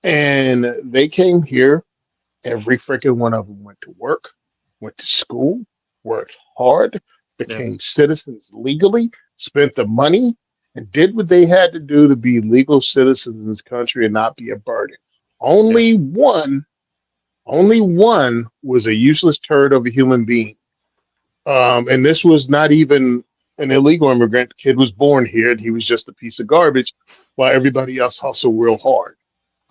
and they came here. Every freaking one of them went to work, went to school, worked hard, Yeah. became citizens legally, spent the money, and did what they had to do to be legal citizens in this country and not be a burden. Yeah. Only one was a useless turd of a human being. And this was not even an illegal immigrant. The kid was born here and he was just a piece of garbage while everybody else hustled real hard.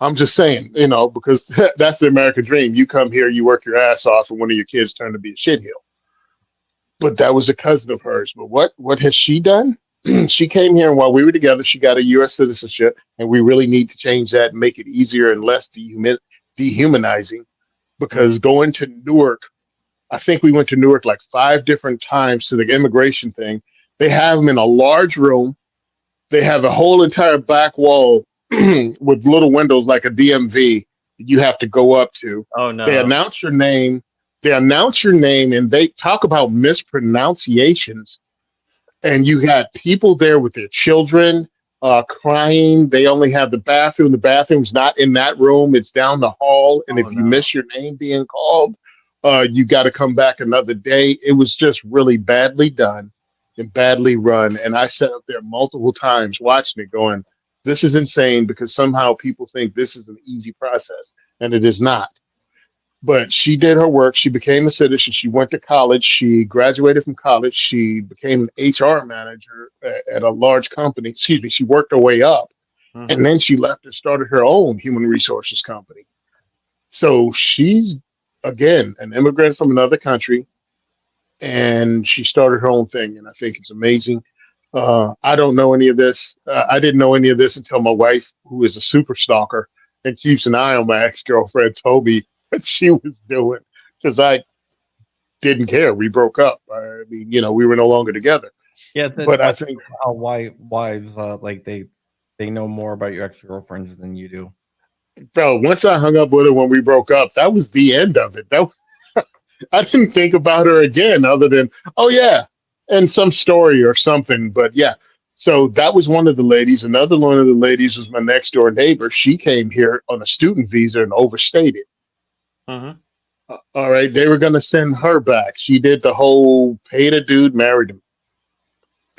I'm just saying, because that's the American dream. You come here, you work your ass off, and one of your kids turn to be a shitheel. But that was a cousin of hers. But what has she done? She came here, and while we were together, she got a U.S. citizenship, and we really need to change that and make it easier and less dehumanizing. Hmm. Because going to Newark, I think we went to Newark like 5 different times to the immigration thing. They have them in a large room. They have a whole entire back wall with little windows like a DMV that you have to go up to. Oh They no. announce your name. They announce your name and they talk about mispronunciations. And you got people there with their children crying. They only have the bathroom. The bathroom's not in that room, it's down the hall. And Oh if you no. miss your name being called, you got to come back another day. It was just really badly done and badly run. And I sat up there multiple times watching it going, this is insane because somehow people think this is an easy process and it is not. But she did her work. She became a citizen. She went to college. She graduated from college. She became an HR manager at a large company. Excuse me. She worked her way up. Hmm. And then she left and started her own human resources company. So she's, again, an immigrant from another country and she started her own thing. And I think it's amazing. I don't know any of this. I didn't know any of this until my wife, who is a super stalker and keeps an eye on my ex girlfriend, told me what she was doing because I didn't care. We broke up. I mean, we were no longer together. Yeah, it's But I funny think, how wives like they know more about your ex girlfriends than you do. bro, once I hung up with her when we broke up, that was the end of it. I didn't think about her again other than, oh, yeah, and some story or something. But yeah, so that was one of the ladies. Another one of the ladies was my next door neighbor. She came here on a student visa and overstayed it. Hmm. All right. They were going to send her back. She did the whole pay the dude, married him.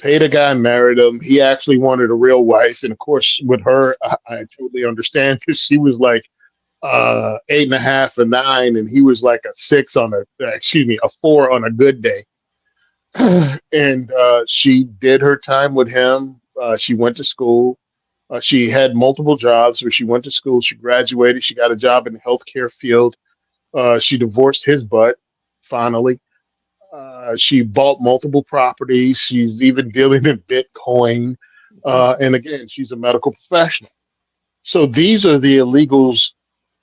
Paid a guy, married him. He actually wanted a real wife. And of course, with her, I totally understand because she was like 8.5 or 9, and he was like a 6 on excuse me, a 4 on a good day. And she did her time with him. She went to school. She had multiple jobs where she went to school. She graduated. She got a job in the healthcare field. She divorced his butt finally. She bought multiple properties. She's even dealing in Bitcoin. And again, she's a medical professional. So these are the illegals.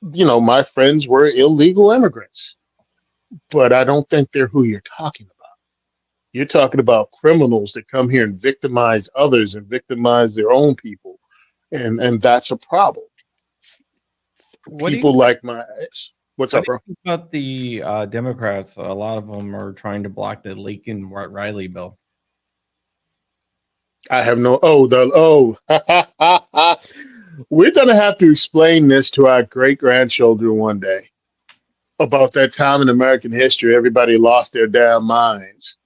My friends were illegal immigrants, but I don't think they're who you're talking about. You're talking about criminals that come here and victimize others and victimize their own people. And that's a problem. What do you People think? like my ex. What's What up, do you bro? think about the Democrats? A lot of them are trying to block the Lincoln Riley bill. I have no. We're gonna have to explain this to our great grandchildren one day about that time in American history everybody lost their damn minds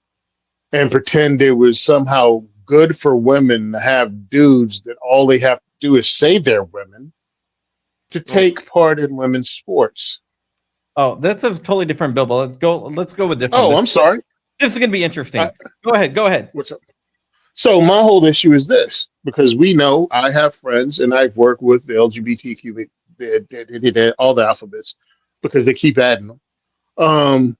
and pretend it was somehow good for women to have dudes that all they have to do is say they're women to Well, take part in women's sports. oh, that's a totally different bill. But let's go with this one. Oh, I'm sorry. This is gonna be I, interesting. Go ahead. Go ahead. what's up? So my whole issue is this because we know I have friends and I've worked with the LGBTQ, all the alphabets because they keep adding them. Um,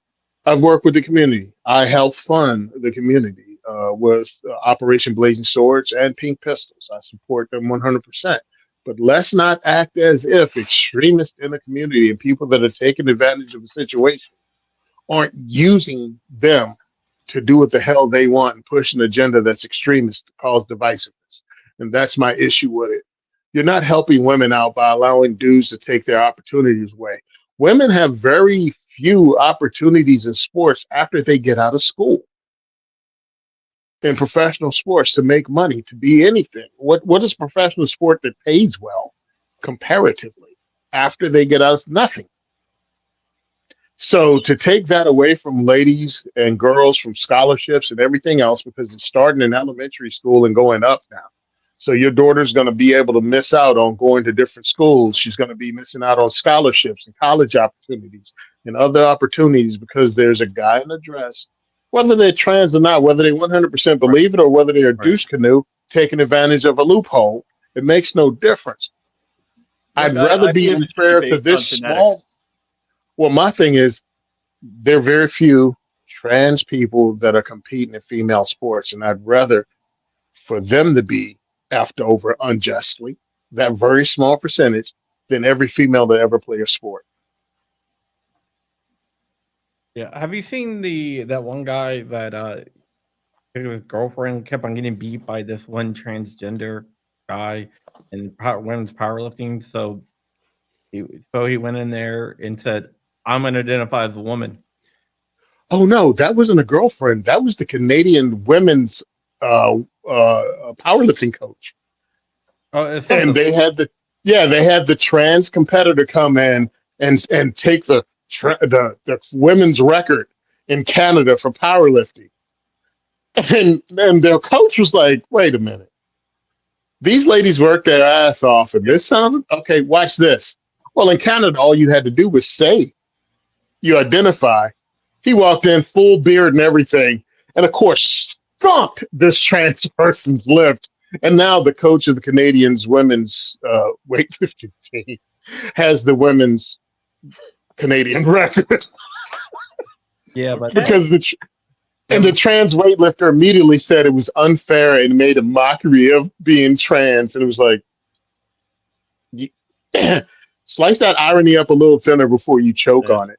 I've worked with the community. I help fund the community with Operation Blazing Swords and Pink Pistols. I support them 100%. But let's not act as if extremists in the community and people that are taking advantage of the situation aren't using them to do what the hell they want and push an agenda that's extremist to cause divisiveness. And that's my issue with it. You're not helping women out by allowing dudes to take their opportunities away. Women have very few opportunities in sports after they get out of school in professional sports to make money, to be anything. What is professional sport that pays well comparatively after they get out? Nothing. So to take that away from ladies and girls from scholarships and everything else, because it's starting in elementary school and going up now. So your daughter's going to be able to miss out on going to different schools. She's going to be missing out on scholarships and college opportunities and other opportunities because there's a guy in a dress, whether they're trans or not, whether they 100% Right. believe it or whether they're a Right. douche canoe taking advantage of a loophole. It makes no difference. I'd Look, rather I be think it should be unfair to based on this small. genetics. Well, my thing is, there are very few trans people that are competing in female sports, and I'd rather for them to be effed over unjustly, that very small percentage, than every female that ever play a sport. Yeah. Have you seen that one guy that his girlfriend kept on getting beat by this one transgender guy in women's powerlifting? So he went in there and said, "I'm going to identify as a woman." Oh no, that wasn't a girlfriend. That was the Canadian women's powerlifting coach, Oh, it's and something. they had the trans competitor come in and take the women's record in Canada for powerlifting. And their coach was like, wait a minute. These ladies work their ass off, and this sounded okay. Watch this. Well, in Canada, all you had to do was say you identify. He walked in full beard and everything, and of course, stomped this trans person's lift. And now the coach of the Canadians women's weightlifting team has the women's Canadian record Yeah, but because Okay. and the trans weightlifter immediately said it was unfair and made a mockery of being trans. And it was like, you, slice that irony up a little thinner before you choke Yeah. on it.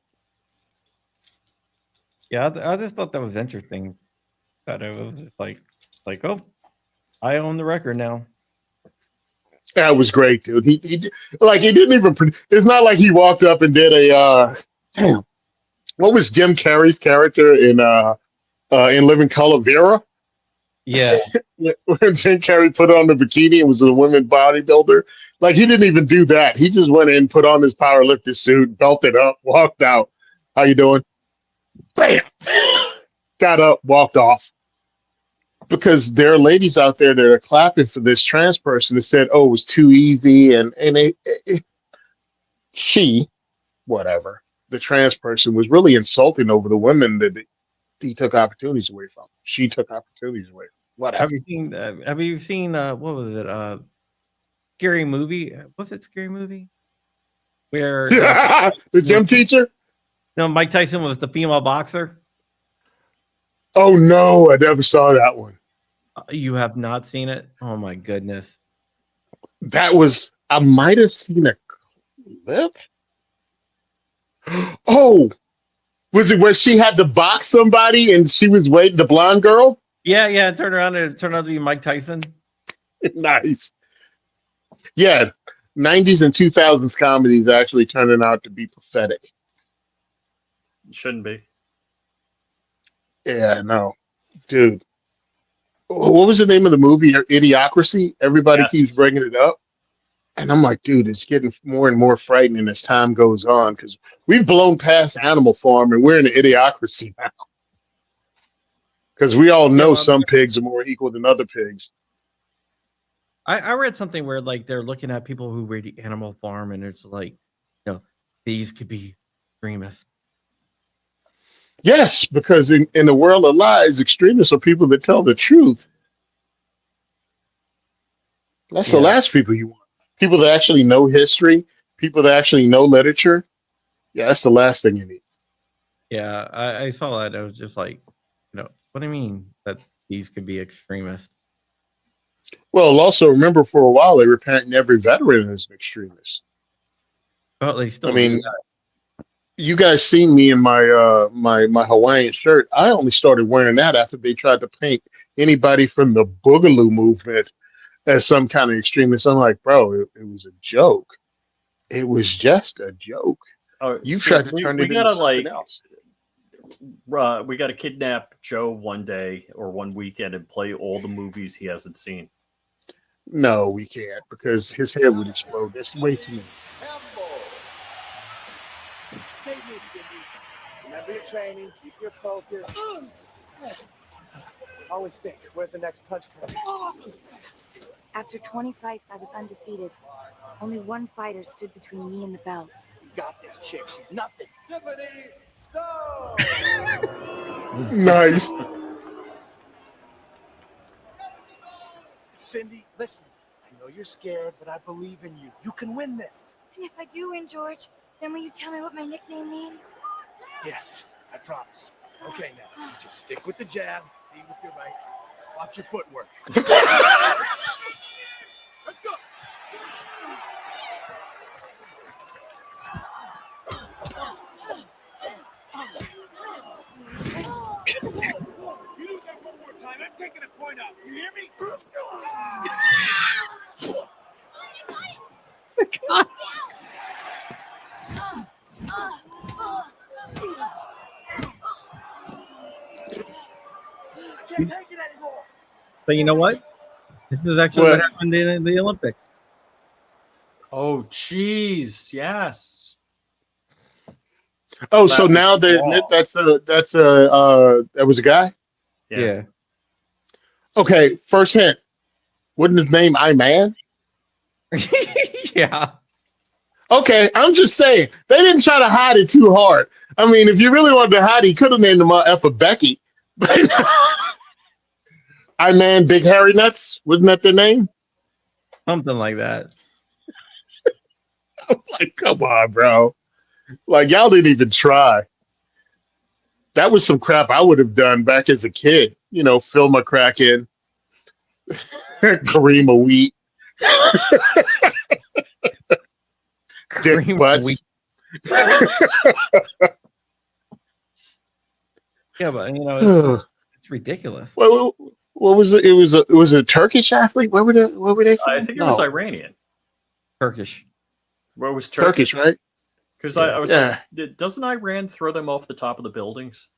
yeah, I just thought that was interesting. That it was just like, oh, I own the record now. That was great, dude. He didn't even. It's not like he walked up and did a. Damn, what was Jim Carrey's character in Living Color, Vera? Yeah, When Jim Carrey put on the bikini and was a women bodybuilder, like he didn't even do that. He just went in, put on his powerlifting suit, belted up, walked out. How you doing? Bam! Got up, walked off. Because there are ladies out there that are clapping for this trans person that said, "Oh, it was too easy," she, whatever, the trans person was really insulting over the women that he took opportunities away from. She took opportunities away. Whatever. have you seen? Have you seen? What was it? Scary movie? Was it Scary Movie? Where The gym teacher? no, Mike Tyson was the female boxer. Oh no, I never saw that one. You have not seen it? Oh my goodness! That was I might have seen a clip. Oh, was it where she had to box somebody and she was waiting, the blonde girl? Yeah, yeah. Turn around and it turned out to be Mike Tyson. Nice. Yeah, 90s and 2000s comedies actually turning out to be prophetic. Shouldn't be. Yeah, no, dude. What was the name of the movie? Idiocracy. Everybody keeps Yes. bringing it up, and I'm like, dude, it's getting more and more frightening as time goes on because we've blown past Animal Farm and we're in an idiocracy now. Because we all Yeah, know well, some pigs are more equal than other pigs. I read something where like they're looking at people who read Animal Farm, and it's like, these could be extremists. Yes, because in the world of lies, extremists are people that tell the truth. That's the Yeah, last people you want. People that actually know history, people that actually know literature. Yeah, that's the last thing you need. yeah. I saw that. I was just like, what do you mean that these could be extremists? Well, also remember for a while they were painting every veteran as an extremist. Well, they I still do mean, that. you guys seen me in my my Hawaiian shirt. I only started wearing that after they tried to paint anybody from the Boogaloo movement as some kind of extremist. I'm like, bro, it was a joke. It was just a joke. Oh, You see, tried to turn we it into gotta something else. we gotta kidnap Joe one day or one weekend and play all the movies he hasn't seen. No, we can't because his head would explode. That's way too many. Stay loose, Cindy. Remember your training. Keep your focus. Always think, where's the next punch from? After 20 fights, I was undefeated. Only one fighter stood between me and the belt. You got this chick. She's nothing. Tiffany Stone! Nice. Cindy, listen. I know you're scared, but I believe in you. You can win this. And if I do win, George, then will you tell me what my nickname means? Yes, I promise. Okay, now, you just stick with the jab, lead with your right. Watch your footwork. Let's go. You do that one more time. I'm taking a point off. You hear me? I can't take it anymore. But you know what? This is actually what happened in the Olympics. Oh, jeez, yes. Oh, so now they admit that was a guy? Yeah. Okay, first hint. Wouldn't his name I Man? Yeah. Okay, I'm just saying. They didn't try to hide it too hard. I mean, if you really wanted to hide it, you could have named him F Becky. I Man Big Hairy Nuts. Wasn't that their name? Something like that. I'm like, come on, bro. Like, y'all didn't even try. That was some crap I would have done back as a kid. You know, fill my crack in. Kareem of wheat. Dick Cream butts. wheat. Yeah, but it's ridiculous. what was it? It was a Turkish athlete. Where were they from? I think it was Iranian. Turkish. Where it was Turkish, right? Because I was like, doesn't Iran throw them off the top of the buildings?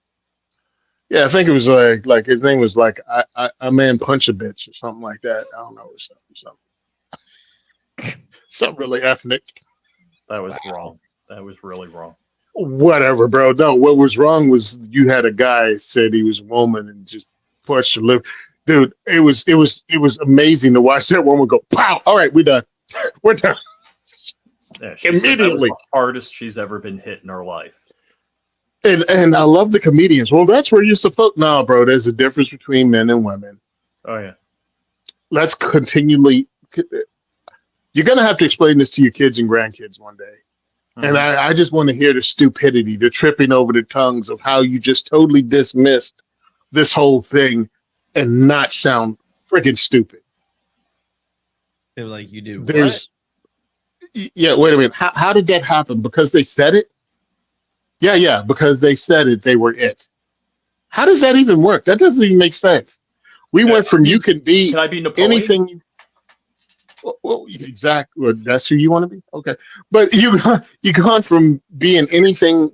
Yeah, I think it was like his name was like I Man Punch a Bitch or something like that. I don't know. Something really ethnic. That was wrong. That was really wrong. Whatever, bro. No, what was wrong was you had a guy said he was a woman and just punched her lip. Dude, it was amazing to watch that woman go pow. All right, we're done. We're done. Yeah, she said that was the hardest she's ever been hit in her life. And I love the comedians. Well, that's where you're supposed. No, bro. There's a difference between men and women. Oh yeah. Let's continually. You're gonna have to explain this to your kids and grandkids one day. Mm-hmm. And I just want to hear the stupidity, the tripping over the tongues of how you just totally dismissed this whole thing and not sound freaking stupid. They're like, you did what? Yeah, wait a minute. How did that happen? Because they said it? Yeah, because they said it, they were it. How does that even work? That doesn't even make sense. We went from you can be Napoleon? Anything. Well, exactly. Well, that's who you want to be? Okay. But you gone from being anything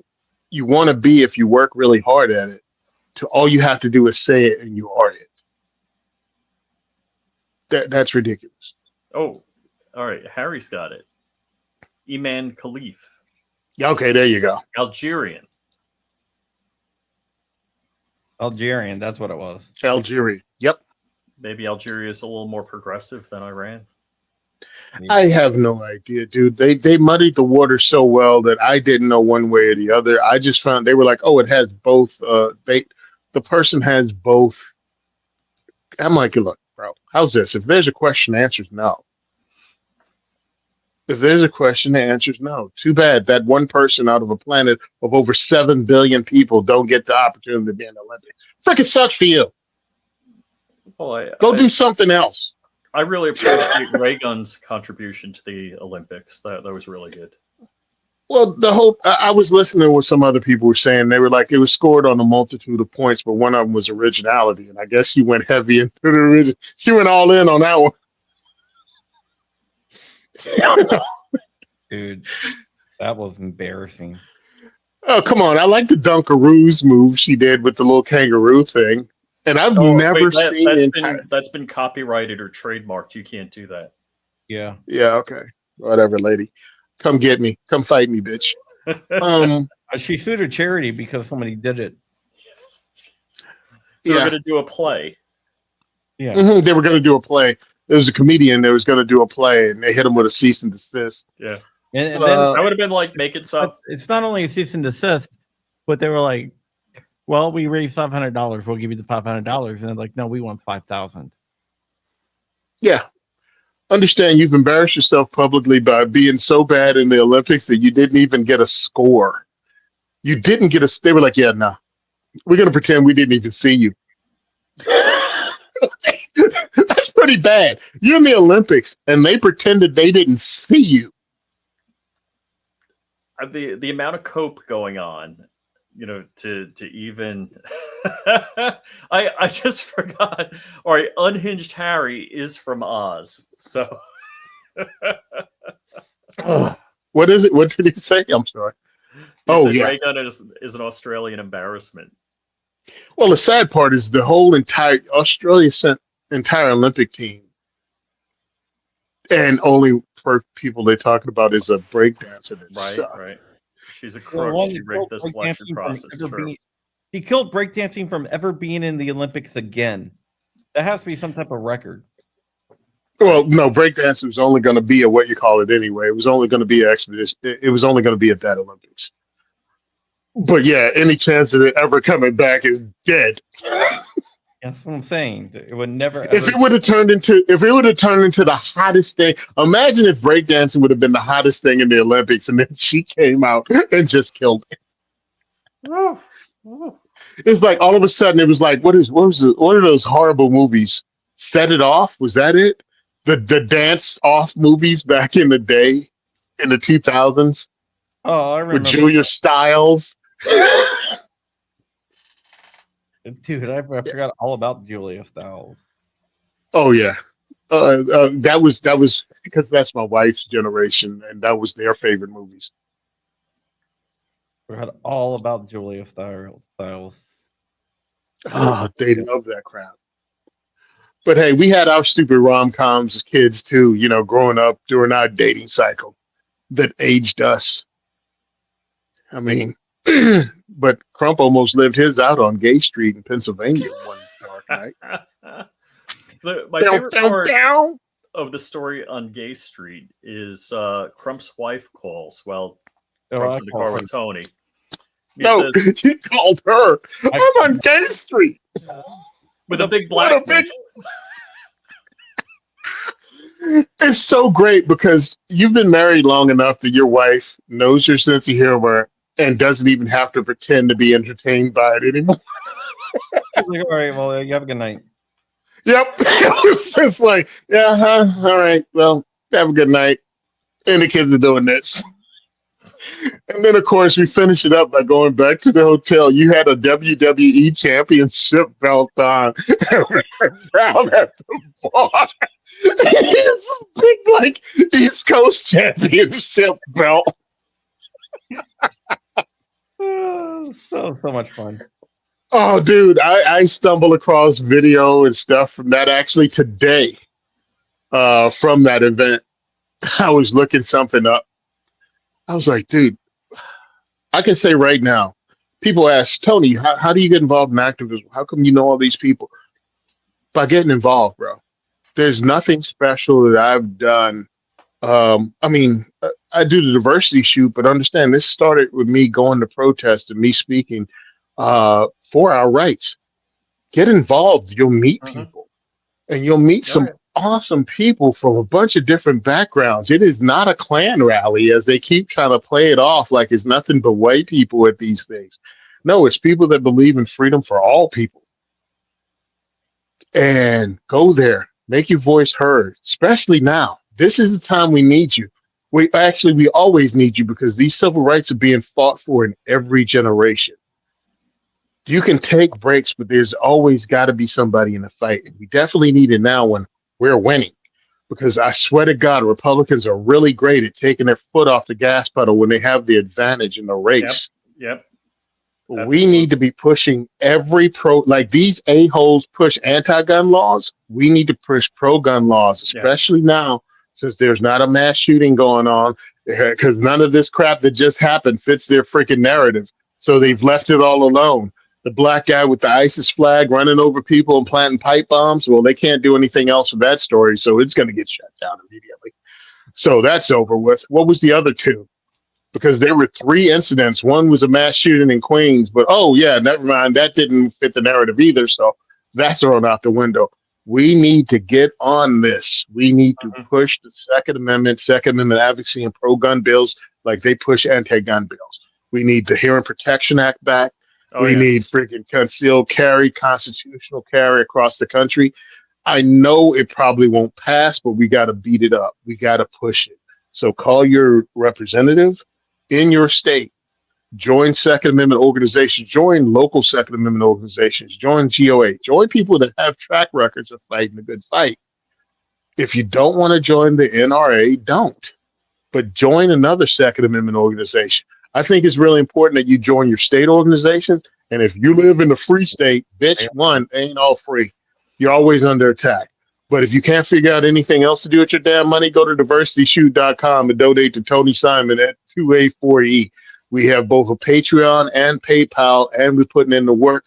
you want to be if you work really hard at it. To all you have to do is say it and you are it. That's ridiculous. Oh, all right. Harry's got it. Iman Khalif, Yeah, okay, there you go. Algerian. Algerian, that's what it was. Algeria. Yep. Maybe Algeria is a little more progressive than Iran. I have no idea, dude. They muddied the water so well that I didn't know one way or the other. I just found they were like, oh, it has both. The person has both. I'm like, look, bro, how's this? If there's a question, the answer's no. If there's a question, the answer's no. Too bad that one person out of a planet of over 7 billion people don't get the opportunity to be in the Olympics. Freaking sucks for you. Well, Go do something else. I really appreciate Raygun's contribution to the Olympics. That was really good. Well, I was listening to what some other people were saying. They were like, it was scored on a multitude of points, but one of them was originality. And I guess she went heavy into the original. She went all in on that one. Dude, that was embarrassing. Oh, come on. I like the Dunkaroos move she did with the little kangaroo thing. And I've never seen that's been copyrighted or trademarked. You can't do that. Yeah. Yeah, okay. Whatever, lady. Come get me. Come fight me, bitch. She sued her charity because somebody did it. They were going to do a play. Yeah. Mm-hmm. They were going to do a play. There was a comedian that was going to do a play, and they hit him with a cease and desist. Yeah. And then that would have been like, make it so. It's not only a cease and desist, but they were like, well, we raised $500. We'll give you the $500. And they're like, no, we want 5,000. Yeah. Understand you've embarrassed yourself publicly by being so bad in the Olympics that you didn't even get a score. You didn't get a. They were like, yeah, no. We're going to pretend we didn't even see you. That's pretty bad. You're in the Olympics, and they pretended they didn't see you. The amount of cope going on, to even I just forgot. All right, Unhinged Harry is from Oz. So what is it? What did he say? I'm sorry. Raygun is an Australian embarrassment. Well, the sad part is the whole entire Australia sent entire Olympic team, and only for people they're talking about is a breakdancer that sucked. Right. She's a crook. She rigged the selection process. He killed breakdancing from ever being in the Olympics again. That has to be some type of record. Well, no, breakdance was only going to be a what you call it anyway. It was only going to be an expedition. It was only going to be at that Olympics. But yeah, any chance of it ever coming back is dead. That's what I'm saying. It would never. If it would have turned into the hottest thing, imagine if breakdancing would have been the hottest thing in the Olympics, and then she came out and just killed it. It's like all of a sudden it was like, what are those horrible movies? Set It Off? Was that it? The dance off movies back in the day, in the 2000s. Oh, I remember. With Julia Stiles. Dude, I forgot all about Julia Stiles. Oh yeah, that was because that's my wife's generation, and that was their favorite movies. Forgot all about Julia Stiles. Oh, they love that crap. But hey, we had our stupid rom-coms as kids too. Growing up during our dating cycle that aged us. I mean. But Crump almost lived his out on Gay Street in Pennsylvania one dark night. My favorite part of the story on Gay Street is Crump's wife calls while Crump's in the car with Tony. He called her. I'm on Gay Street with a big black. It's so great because you've been married long enough that your wife knows your sense of humor and doesn't even have to pretend to be entertained by it anymore. Like, all right, well, you have a good night. Yep. It's just like, yeah, all right, well, have a good night. And the kids are doing this. And then, of course, we finish it up by going back to the hotel. You had a WWE championship belt on. Down at the bar. It's a big, East Coast championship belt. So much fun. Oh, dude, I stumbled across video and stuff from that actually today. From that event, I was looking something up. I was like, dude, I can say right now, people ask Tony, how do you get involved in activism? How come you know all these people? By getting involved, bro. There's nothing special that I've done. I mean, I do the diversity shoot, but understand this started with me going to protest and me speaking for our rights. Get involved. You'll meet Mhm. people and you'll meet Oh, some yeah. awesome people from a bunch of different backgrounds. It is not a Klan rally as they keep trying to play it off like it's nothing but white people at these things. No, it's people that believe in freedom for all people. And go there, make your voice heard, especially now. This is the time we need you. We always need you because these civil rights are being fought for in every generation. You can take breaks, but there's always got to be somebody in the fight. And we definitely need it now when we're winning. Because I swear to God, Republicans are really great at taking their foot off the gas pedal when they have the advantage in the Yep. race. Yep. We need to Absolutely. be pushing every like these a-holes push anti-gun laws. We need to push pro-gun laws, Yes. especially now since there's not a mass shooting going on, because none of this crap that just happened fits their freaking narrative. So Mhm. they've left it all alone. The black guy with the ISIS flag running over people and planting pipe bombs. Well, they can't do anything else with that story, so it's going to get shut down immediately. So that's over with. What was the other two? Because there were three incidents. One was a mass shooting in Queens, but oh yeah, never mind. That didn't fit the narrative either. So that's thrown out the window. We need to get on this. We need to Mhm. push the Second Amendment advocacy and pro-gun bills like they push anti-gun bills. We need the Hearing Protection Act back. Oh, We yeah. need freaking concealed carry, constitutional carry across the country. I know it probably won't pass, but we got to beat it up. We got to push it. So call your representative in your state, join Second Amendment organizations, join local Second Amendment organizations, join GOA, join people that have track records of fighting a good fight. If you don't want to join the NRA, don't, but join another Second Amendment organization. I think it's really important that you join your state organizations. And if you live in a free state, bitch, one, ain't all free. You're always under attack. But if you can't figure out anything else to do with your damn money, go to diversityshoot.com and donate to Tony Simon at 2A4E. We have both a Patreon and PayPal, and we're putting in the work.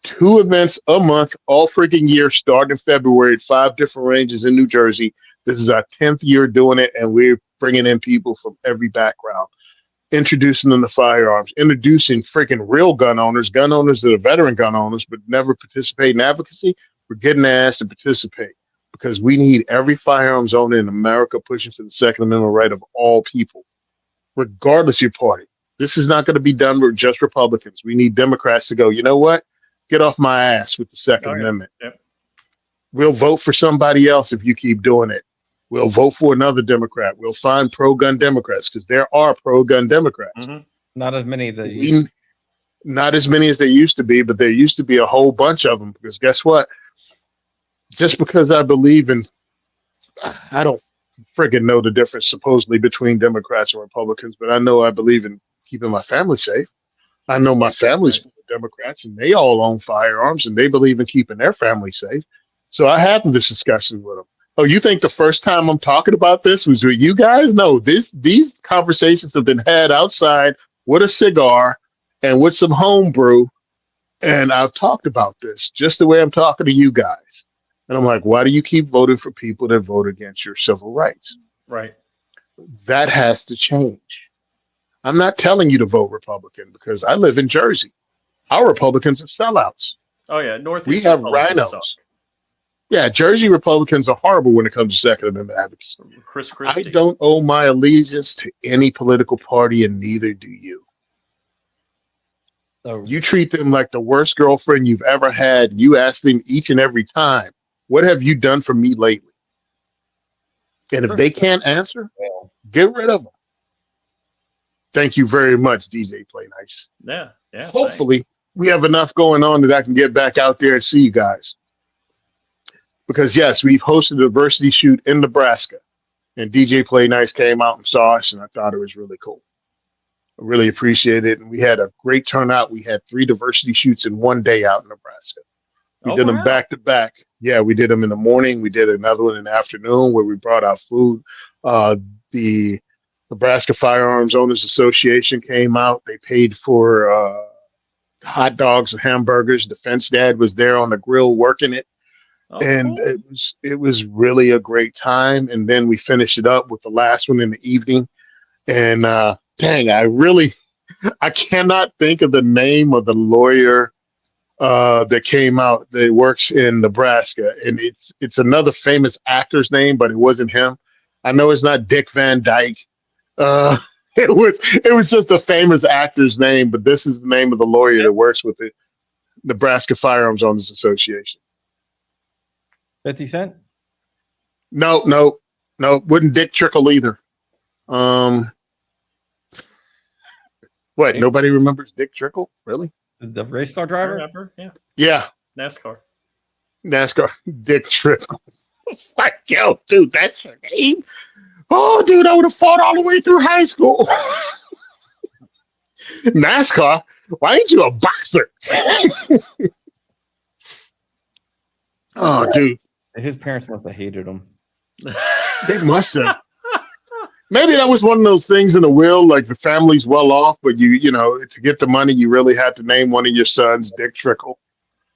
2 events a month, all freaking year, starting in February at 5 different ranges in New Jersey. This is our 10th year doing it, and we're bringing in people from every background, introducing them to firearms, introducing freaking real gun owners that are veteran gun owners but never participate in advocacy. We're getting their ass to participate because we need every firearms owner in America pushing for the Second Amendment right of all people, regardless of your party. This is not going to be done with just Republicans. We need Democrats to go, you know what? Get off my ass with the Second Oh, yeah. Amendment. Yep. We'll vote for somebody else if you keep doing it. We'll vote for another Democrat. We'll find pro-gun Democrats because there are pro-gun Democrats. Mhm. Not as many that We not as many as there used to be, but there used to be a whole bunch of them. Because guess what? Just because I believe in, I don't friggin' know the difference supposedly between Democrats and Republicans, but I believe in keeping my family safe. I know my family's Right. full of Democrats and they all own firearms and they believe in keeping their family safe. So I have this discussion with them. Oh, you think the first time I'm talking about this was with you guys? No, these conversations have been had outside with a cigar and with some home brew. And I've talked about this just the way I'm talking to you guys. And I'm like, why do you keep voting for people that vote against your civil rights? Right. That has to change. I'm not telling you to vote Republican because I live in Jersey. Our Republicans are sellouts. Oh, yeah. We Northeast have Republicans suck. rhinos. Yeah, Jersey Republicans are horrible when it comes to Second Amendment advocacy. Chris I Christie. don't owe my allegiance to any political party, and neither do you. so You treat them like the worst girlfriend you've ever had. You ask them each and every time, what have you done for me lately? And if they can't answer, well, get rid of them. Thank you very much, DJ Play Nice. Yeah. Yeah. Hopefully, Thanks. we have enough going on that I can get back out there and see you guys. Because, yes, we've hosted a diversity shoot in Nebraska, and DJ Play Nice came out and saw us, and I thought it was really cool. I really appreciate it. And we had a great turnout. We had 3 diversity shoots in one day out in Nebraska. We Oh did them wow. back to back. Yeah, we did them in the morning. We did another one in the afternoon where we brought out food. The Nebraska Firearms Owners Association came out. They paid for hot dogs and hamburgers. Defense Dad was there on the grill working it, Oh and cool. it was really a great time. And then we finished it up with the last one in the evening. And dang, I cannot think of the name of the lawyer that came out that works in Nebraska, and it's another famous actor's name, but it wasn't him. I know it's not Dick Van Dyke. Uh, it was just a famous actor's name, but this is the name of the lawyer that works with it, Nebraska Firearms Owners Association. 50 Cent? No, no, no, wouldn't Dick Trickle either. Um, what? Eh, Nobody remembers Dick Trickle? Really? The race car I driver? remember. Yeah. Yeah, NASCAR. NASCAR Dick Trickle. It's like, yo, dude, that's your name. Oh, dude, I would have fought all the way through high school. NASCAR? Why ain't you a boxer? Oh, dude, His parents must have hated him. they must have. Maybe that was one of those things in the will, like the family's well off, but you know, to get the money, you really had to name one of your sons Dick Trickle.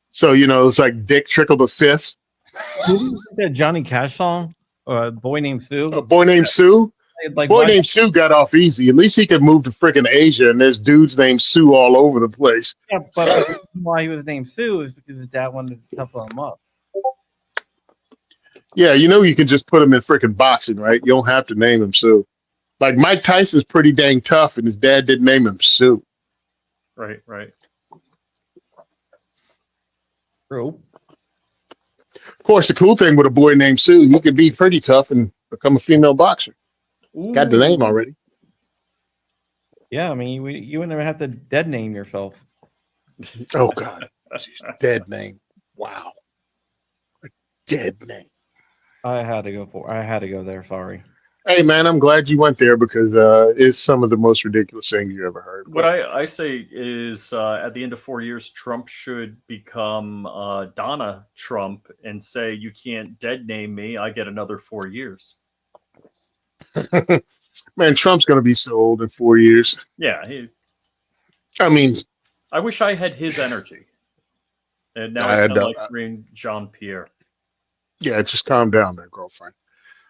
So, it's like Dick Trickle the Fifth, Did you see that Johnny Cash song? Or a boy named a Sue? boy named Sue. Like, Boy why? named Sue got off easy. At least he could move to freaking Asia, and there's dudes named Sue all over the place. Yeah, but the reason why he was named Sue is because his dad wanted to toughen him up. Yeah, you can just put him in freaking boxing, right? You don't have to name him Sue. Like Mike Tyson's pretty dang tough, and his dad didn't name him Sue. Right. Right. True. Of course, the cool thing with a boy named Sue, he could be pretty tough and become a female boxer. Got the name Ooh. already. Yeah, I mean, you would never have to dead name yourself. Oh God, dead name. Wow, dead name. I had to go there. Sorry. Hey man, I'm glad you went there because it's some of the most ridiculous things you ever heard. What But I say is at the end of 4 years, Trump should become Donna Trump and say, "You can't dead name me. I get another 4 years." man, Trump's gonna be so old in 4 years. Yeah. I mean, I wish I had his energy. And now I I sound don't. like Green Jean Pierre. Yeah, just calm down there, girlfriend.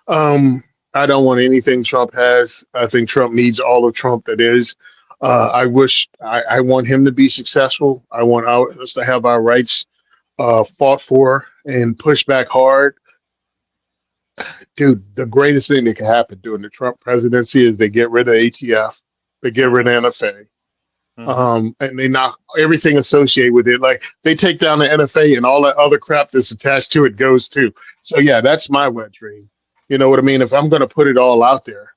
Um, I don't want anything Trump has. I think Trump needs all of Trump that is. I want him to be successful. I want us to have our rights fought for and pushed back hard. Dude, the greatest thing that can happen during the Trump presidency is they get rid of ATF, they get rid of NFA, Hmm. and they knock everything associated with it. Like they take down the NFA and all that other crap that's attached to it goes too. So yeah, that's my wet dream. You know what I mean? If I'm going to put it all out there,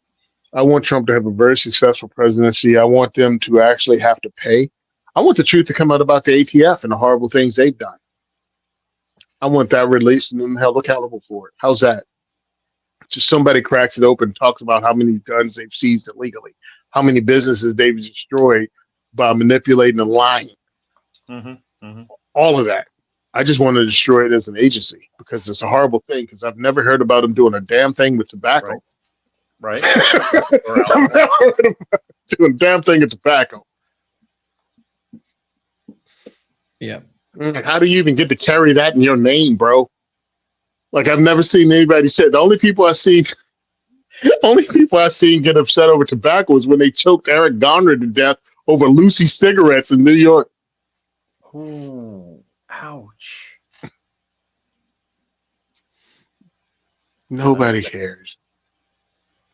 I want Trump to have a very successful presidency. I want them to actually have to pay. I want the truth to come out about the ATF and the horrible things they've done. I want that released and them held accountable for it. How's that? Just somebody cracks it open and talks about how many guns they've seized illegally, how many businesses they've destroyed by manipulating and lying, Hmm. Hmm. all of that. I just want to destroy it as an agency because it's a horrible thing because I've never heard about them doing a damn thing with Right. tobacco. Right. Or I've never alcohol. heard about doing a damn thing with tobacco. Yeah. How do you even get to carry that in your name, bro? Like I've never seen anybody say. The only people I seen get upset over tobacco is when they choked Eric Garner to death over Lucy cigarettes in New York. Ooh. Ouch. Nobody cares.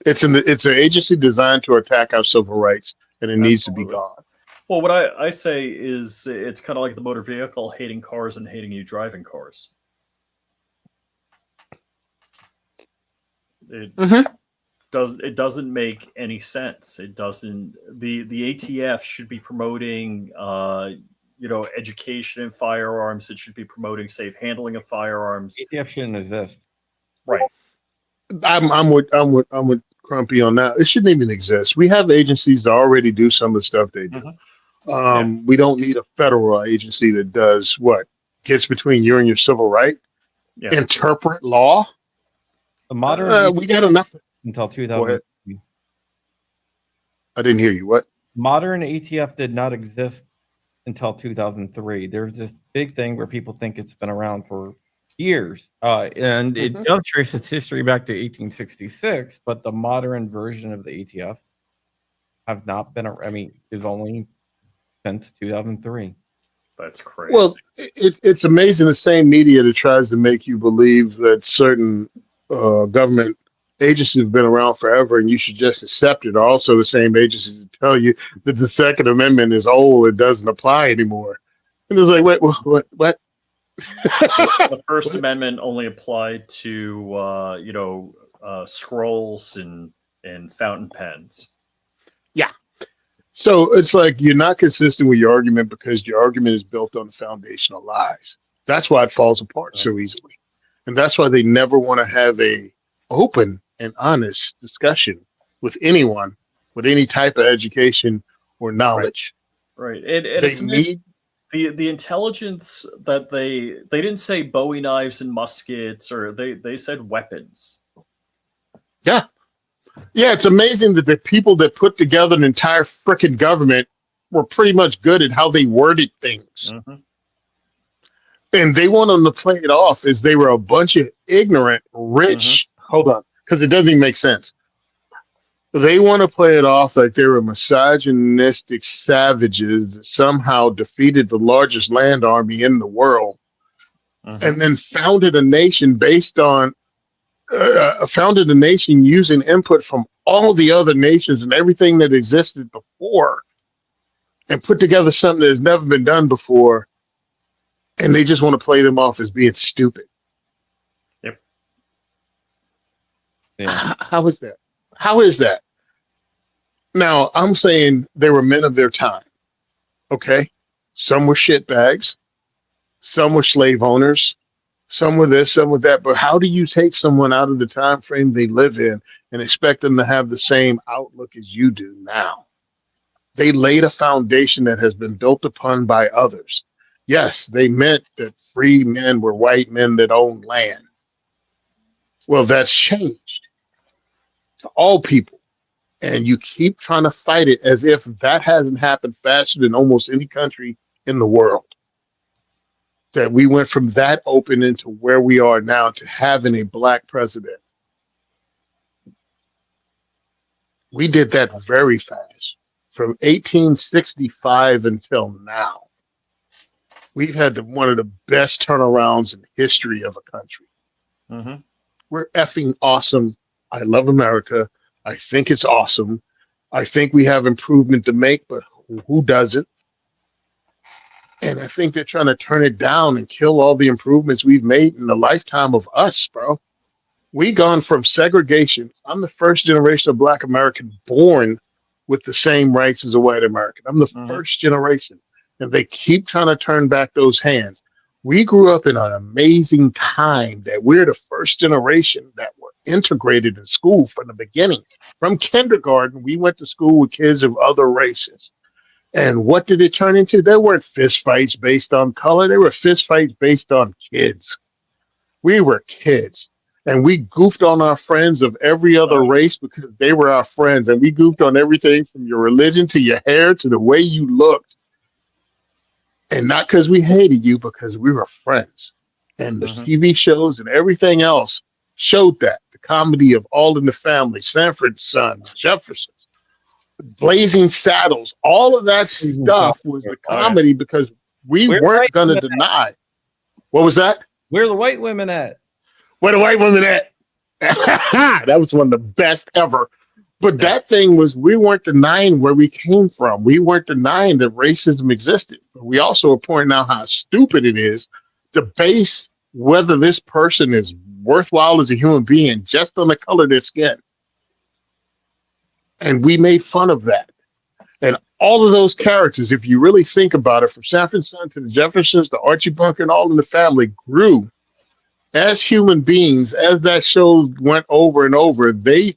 It's an agency designed to attack our civil rights, and it needs to be Absolutely. gone. Well, what I say is it's kind of like the motor vehicle hating cars and hating you driving cars. It Mhm. doesn't make any sense. It doesn't. The ATF should be promoting education in firearms. It should be promoting safe handling of firearms. ATF shouldn't exist. Right. I'm with Crumpy on that. It shouldn't even exist. We have agencies that already do some of the stuff they do. Mhm. Yeah. We don't need a federal agency that does what gets between you and your civil right, Yeah. interpret law. The modern We got enough. until Go ahead. 2000. I didn't hear you. What? Modern ATF did not exist until 2003. There's this big thing where people think it's been around for years, and it Mhm. does trace its history back to 1866. But the modern version of the ATF have not been. I mean, is only since 2003. That's crazy. Well, it's amazing the same media that tries to make you believe that certain government agencies have been around forever and you should just accept it are also the same agencies that tell you that the Second Amendment is old, it doesn't apply anymore. And it's like, wait, what? The First What? Amendment only applied to scrolls and fountain pens. Yeah. So it's like you're not consistent with your argument because your argument is built on the foundation of lies. That's why it falls apart so easily. And that's why they never want to have a open and honest discussion with anyone with any type of education or knowledge. Right. And They it's amazing need the intelligence that they didn't say Bowie knives and muskets, or they said weapons. yeah. Yeah, it's amazing that the people that put together an entire freaking government were pretty much good at how they worded things. Mhm. And they want them to play it off as they were a bunch of ignorant, rich. Hold on, because it doesn't even make sense. They want to play it off like they were misogynistic savages that somehow defeated the largest land army in the world Mhm. and then founded a nation using input from all the other nations and everything that existed before and put together something that has never been done before. And they just want to play them off as being stupid. Yep. Yeah. How is that? How is that? Now, I'm saying they were men of their time. Okay. Some were shitbags. Some were slave owners. Some were this, some were that. But how do you take someone out of the time frame they live in and expect them to have the same outlook as you do now? They laid a foundation that has been built upon by others. Yes, they meant that free men were white men that owned land. Well, that's changed to all people. And you keep trying to fight it as if that hasn't happened faster than almost any country in the world. That we went from that open into where we are now to having a black president. We did that very fast. From 1865 until now, we've had one of the best turnarounds in the history of a country. Mhm. We're effing awesome. I love America. I think it's awesome. I think we have improvement to make, but who doesn't? And I think they're trying to turn it down and kill all the improvements we've made in the lifetime of us, bro. We gone from segregation. I'm the first generation of Black American born with the same rights as a white American. I'm the Mhm. first generation, and they keep trying to turn back those hands. We grew up in an amazing time that we're the first generation that were integrated in school from the beginning. From kindergarten, we went to school with kids of other races. And what did it turn into? There weren't fist fights based on color. They were fist fights based on kids. We were kids. And we goofed on our friends of every other race because they were our friends. And we goofed on everything from your religion to your hair to the way you looked. And not because we hated you, because we were friends. And the Mhm. TV shows and everything else showed that. The comedy of All in the Family, Sanford's Son, Jefferson's, Blazing Saddles, all of that stuff was the Oh yeah. comedy because we Where the weren't white going to women? deny. What was that? Where are the white women at? Where the white women at? That was one of the best ever. But Yeah. that thing was, we weren't denying where we came from. We weren't denying that racism existed. But we also are pointing out how stupid it is to base whether this person is worthwhile as a human being just on the color of their skin. And we made fun of that. And all of those characters, if you really think about it, from Sanford Son to the Jeffersons to Archie Bunker and All in the Family, grew as human beings, as that show went over and over, they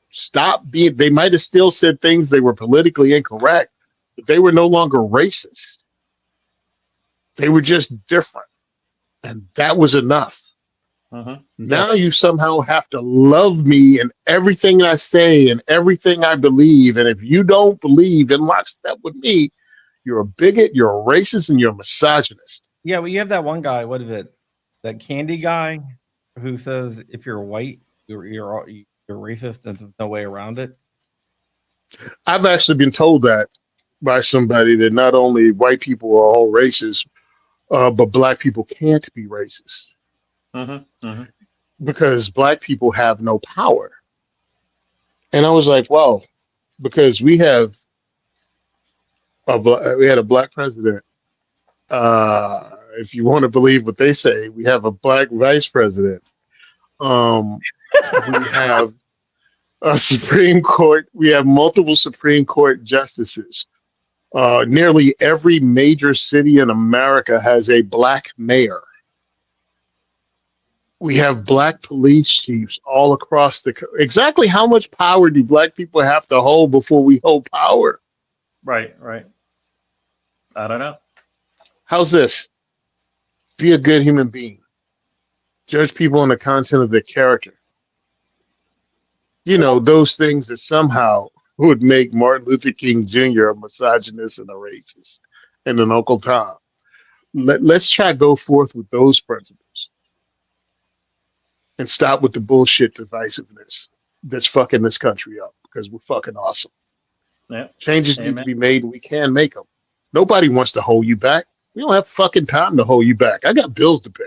stopped being. They might have still said things they were politically incorrect, but they were no longer racist. They were just different, and that was enough. Mhm. Now you somehow have to love me and everything I say and everything I believe. And if you don't believe in lockstep with me, you're a bigot, you're a racist, and you're a misogynist. Yeah, well, you have that one guy. What is it? That candy guy who says if you're white, you're racist, and there's no way around it. I've actually been told that by somebody that not only white people are all racist, but black people can't be racist Mhm. Mhm. because black people have no power. And I was like, well, because we had a black president. If you want to believe what they say, we have a black vice president. Um, we have a Supreme Court. We have multiple Supreme Court justices. Nearly every major city in America has a black mayor. We have black police chiefs all across exactly how much power do black people have to hold before we hold power? Right. Right. I don't know. How's this? Be a good human being. Judge people on the content of their character. You know, those things that somehow would make Martin Luther King Jr. a misogynist and a racist and an Uncle Tom. Let's try to go forth with those principles and stop with the bullshit divisiveness that's fucking this country up because we're fucking awesome. Yeah. Changes need to Amen. be made and we can make them. Nobody wants to hold you back. We don't have fucking time to hold you back. I got bills to pay.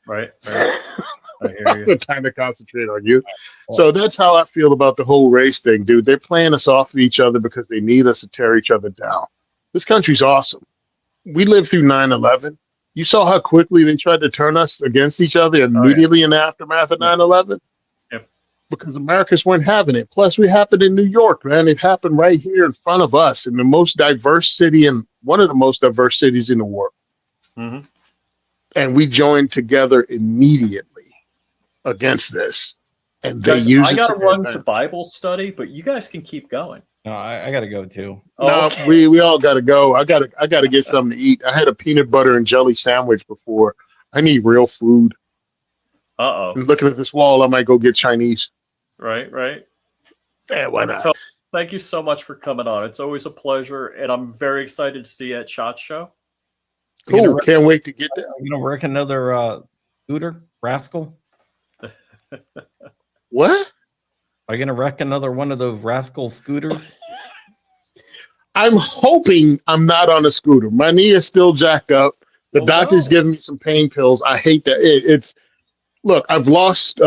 Right. Right. I hear The you. time to concentrate on you. So that's how I feel about the whole race thing, dude. They're playing us off of each other because they need us to tear each other down. This country's awesome. We lived through 9/11. You saw how quickly they tried to turn us against each other Oh yeah. immediately in the aftermath of Yep. 9/11 Yep. because Americans weren't having it. Plus, we happened in New York, man. It happened right here in front of us in the most diverse city and one of the most diverse cities in the world. Mhm. And we joined together immediately against this. And they Guys, used I it to gotta their run to advantage. Bible study, but you guys can keep going. No, I got to go too. Oh, No, okay. we all gotta go. I gotta get something to eat. I had a peanut butter and jelly sandwich before. I need real food. Uh-oh. And looking at this wall, I might go get Chinese. Right. Right. Yeah, why not? So, thank you so much for coming on. It's always a pleasure, and I'm very excited to see you at SHOT Show. You gonna Cool. Can't wait to get there. wreck another scooter rascal? What? Are you gonna wreck another one of those rascal scooters? I'm hoping I'm not on a scooter. My knee is still jacked up. The Oh, doctor's no. giving me some pain pills. I hate that. It's look. I've lost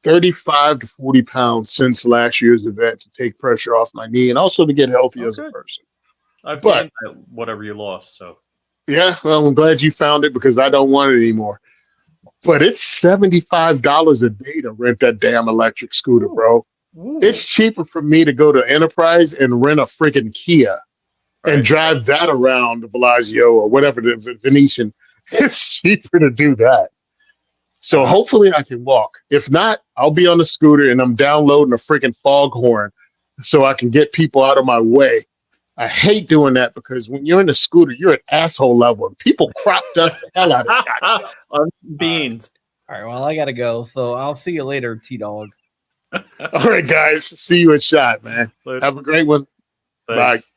35 to 40 pounds since last year's event to take pressure off my knee and also to get healthy Oh, as a good. person. I've But gained that, whatever you lost. So, yeah, well, I'm glad you found it because I don't want it anymore. But it's $75 a day to rent that damn electric scooter, bro. ooh, It's cheaper for me to go to Enterprise and rent a freaking Kia and right. drive that around the Bellagio or whatever the Venetian. It's cheaper to do that. So hopefully I can walk. If not, I'll be on the scooter and I'm downloading a freaking foghorn so I can get people out of my way. I hate doing that because when you're in a scooter, you're at asshole level and people crop dust the hell out of SHOT Show. On beans. All right, well, I gotta go. So I'll see you later, T-Dog. All right, guys. See you at SHOT, man. Later. Have a great one. Bye. Thanks.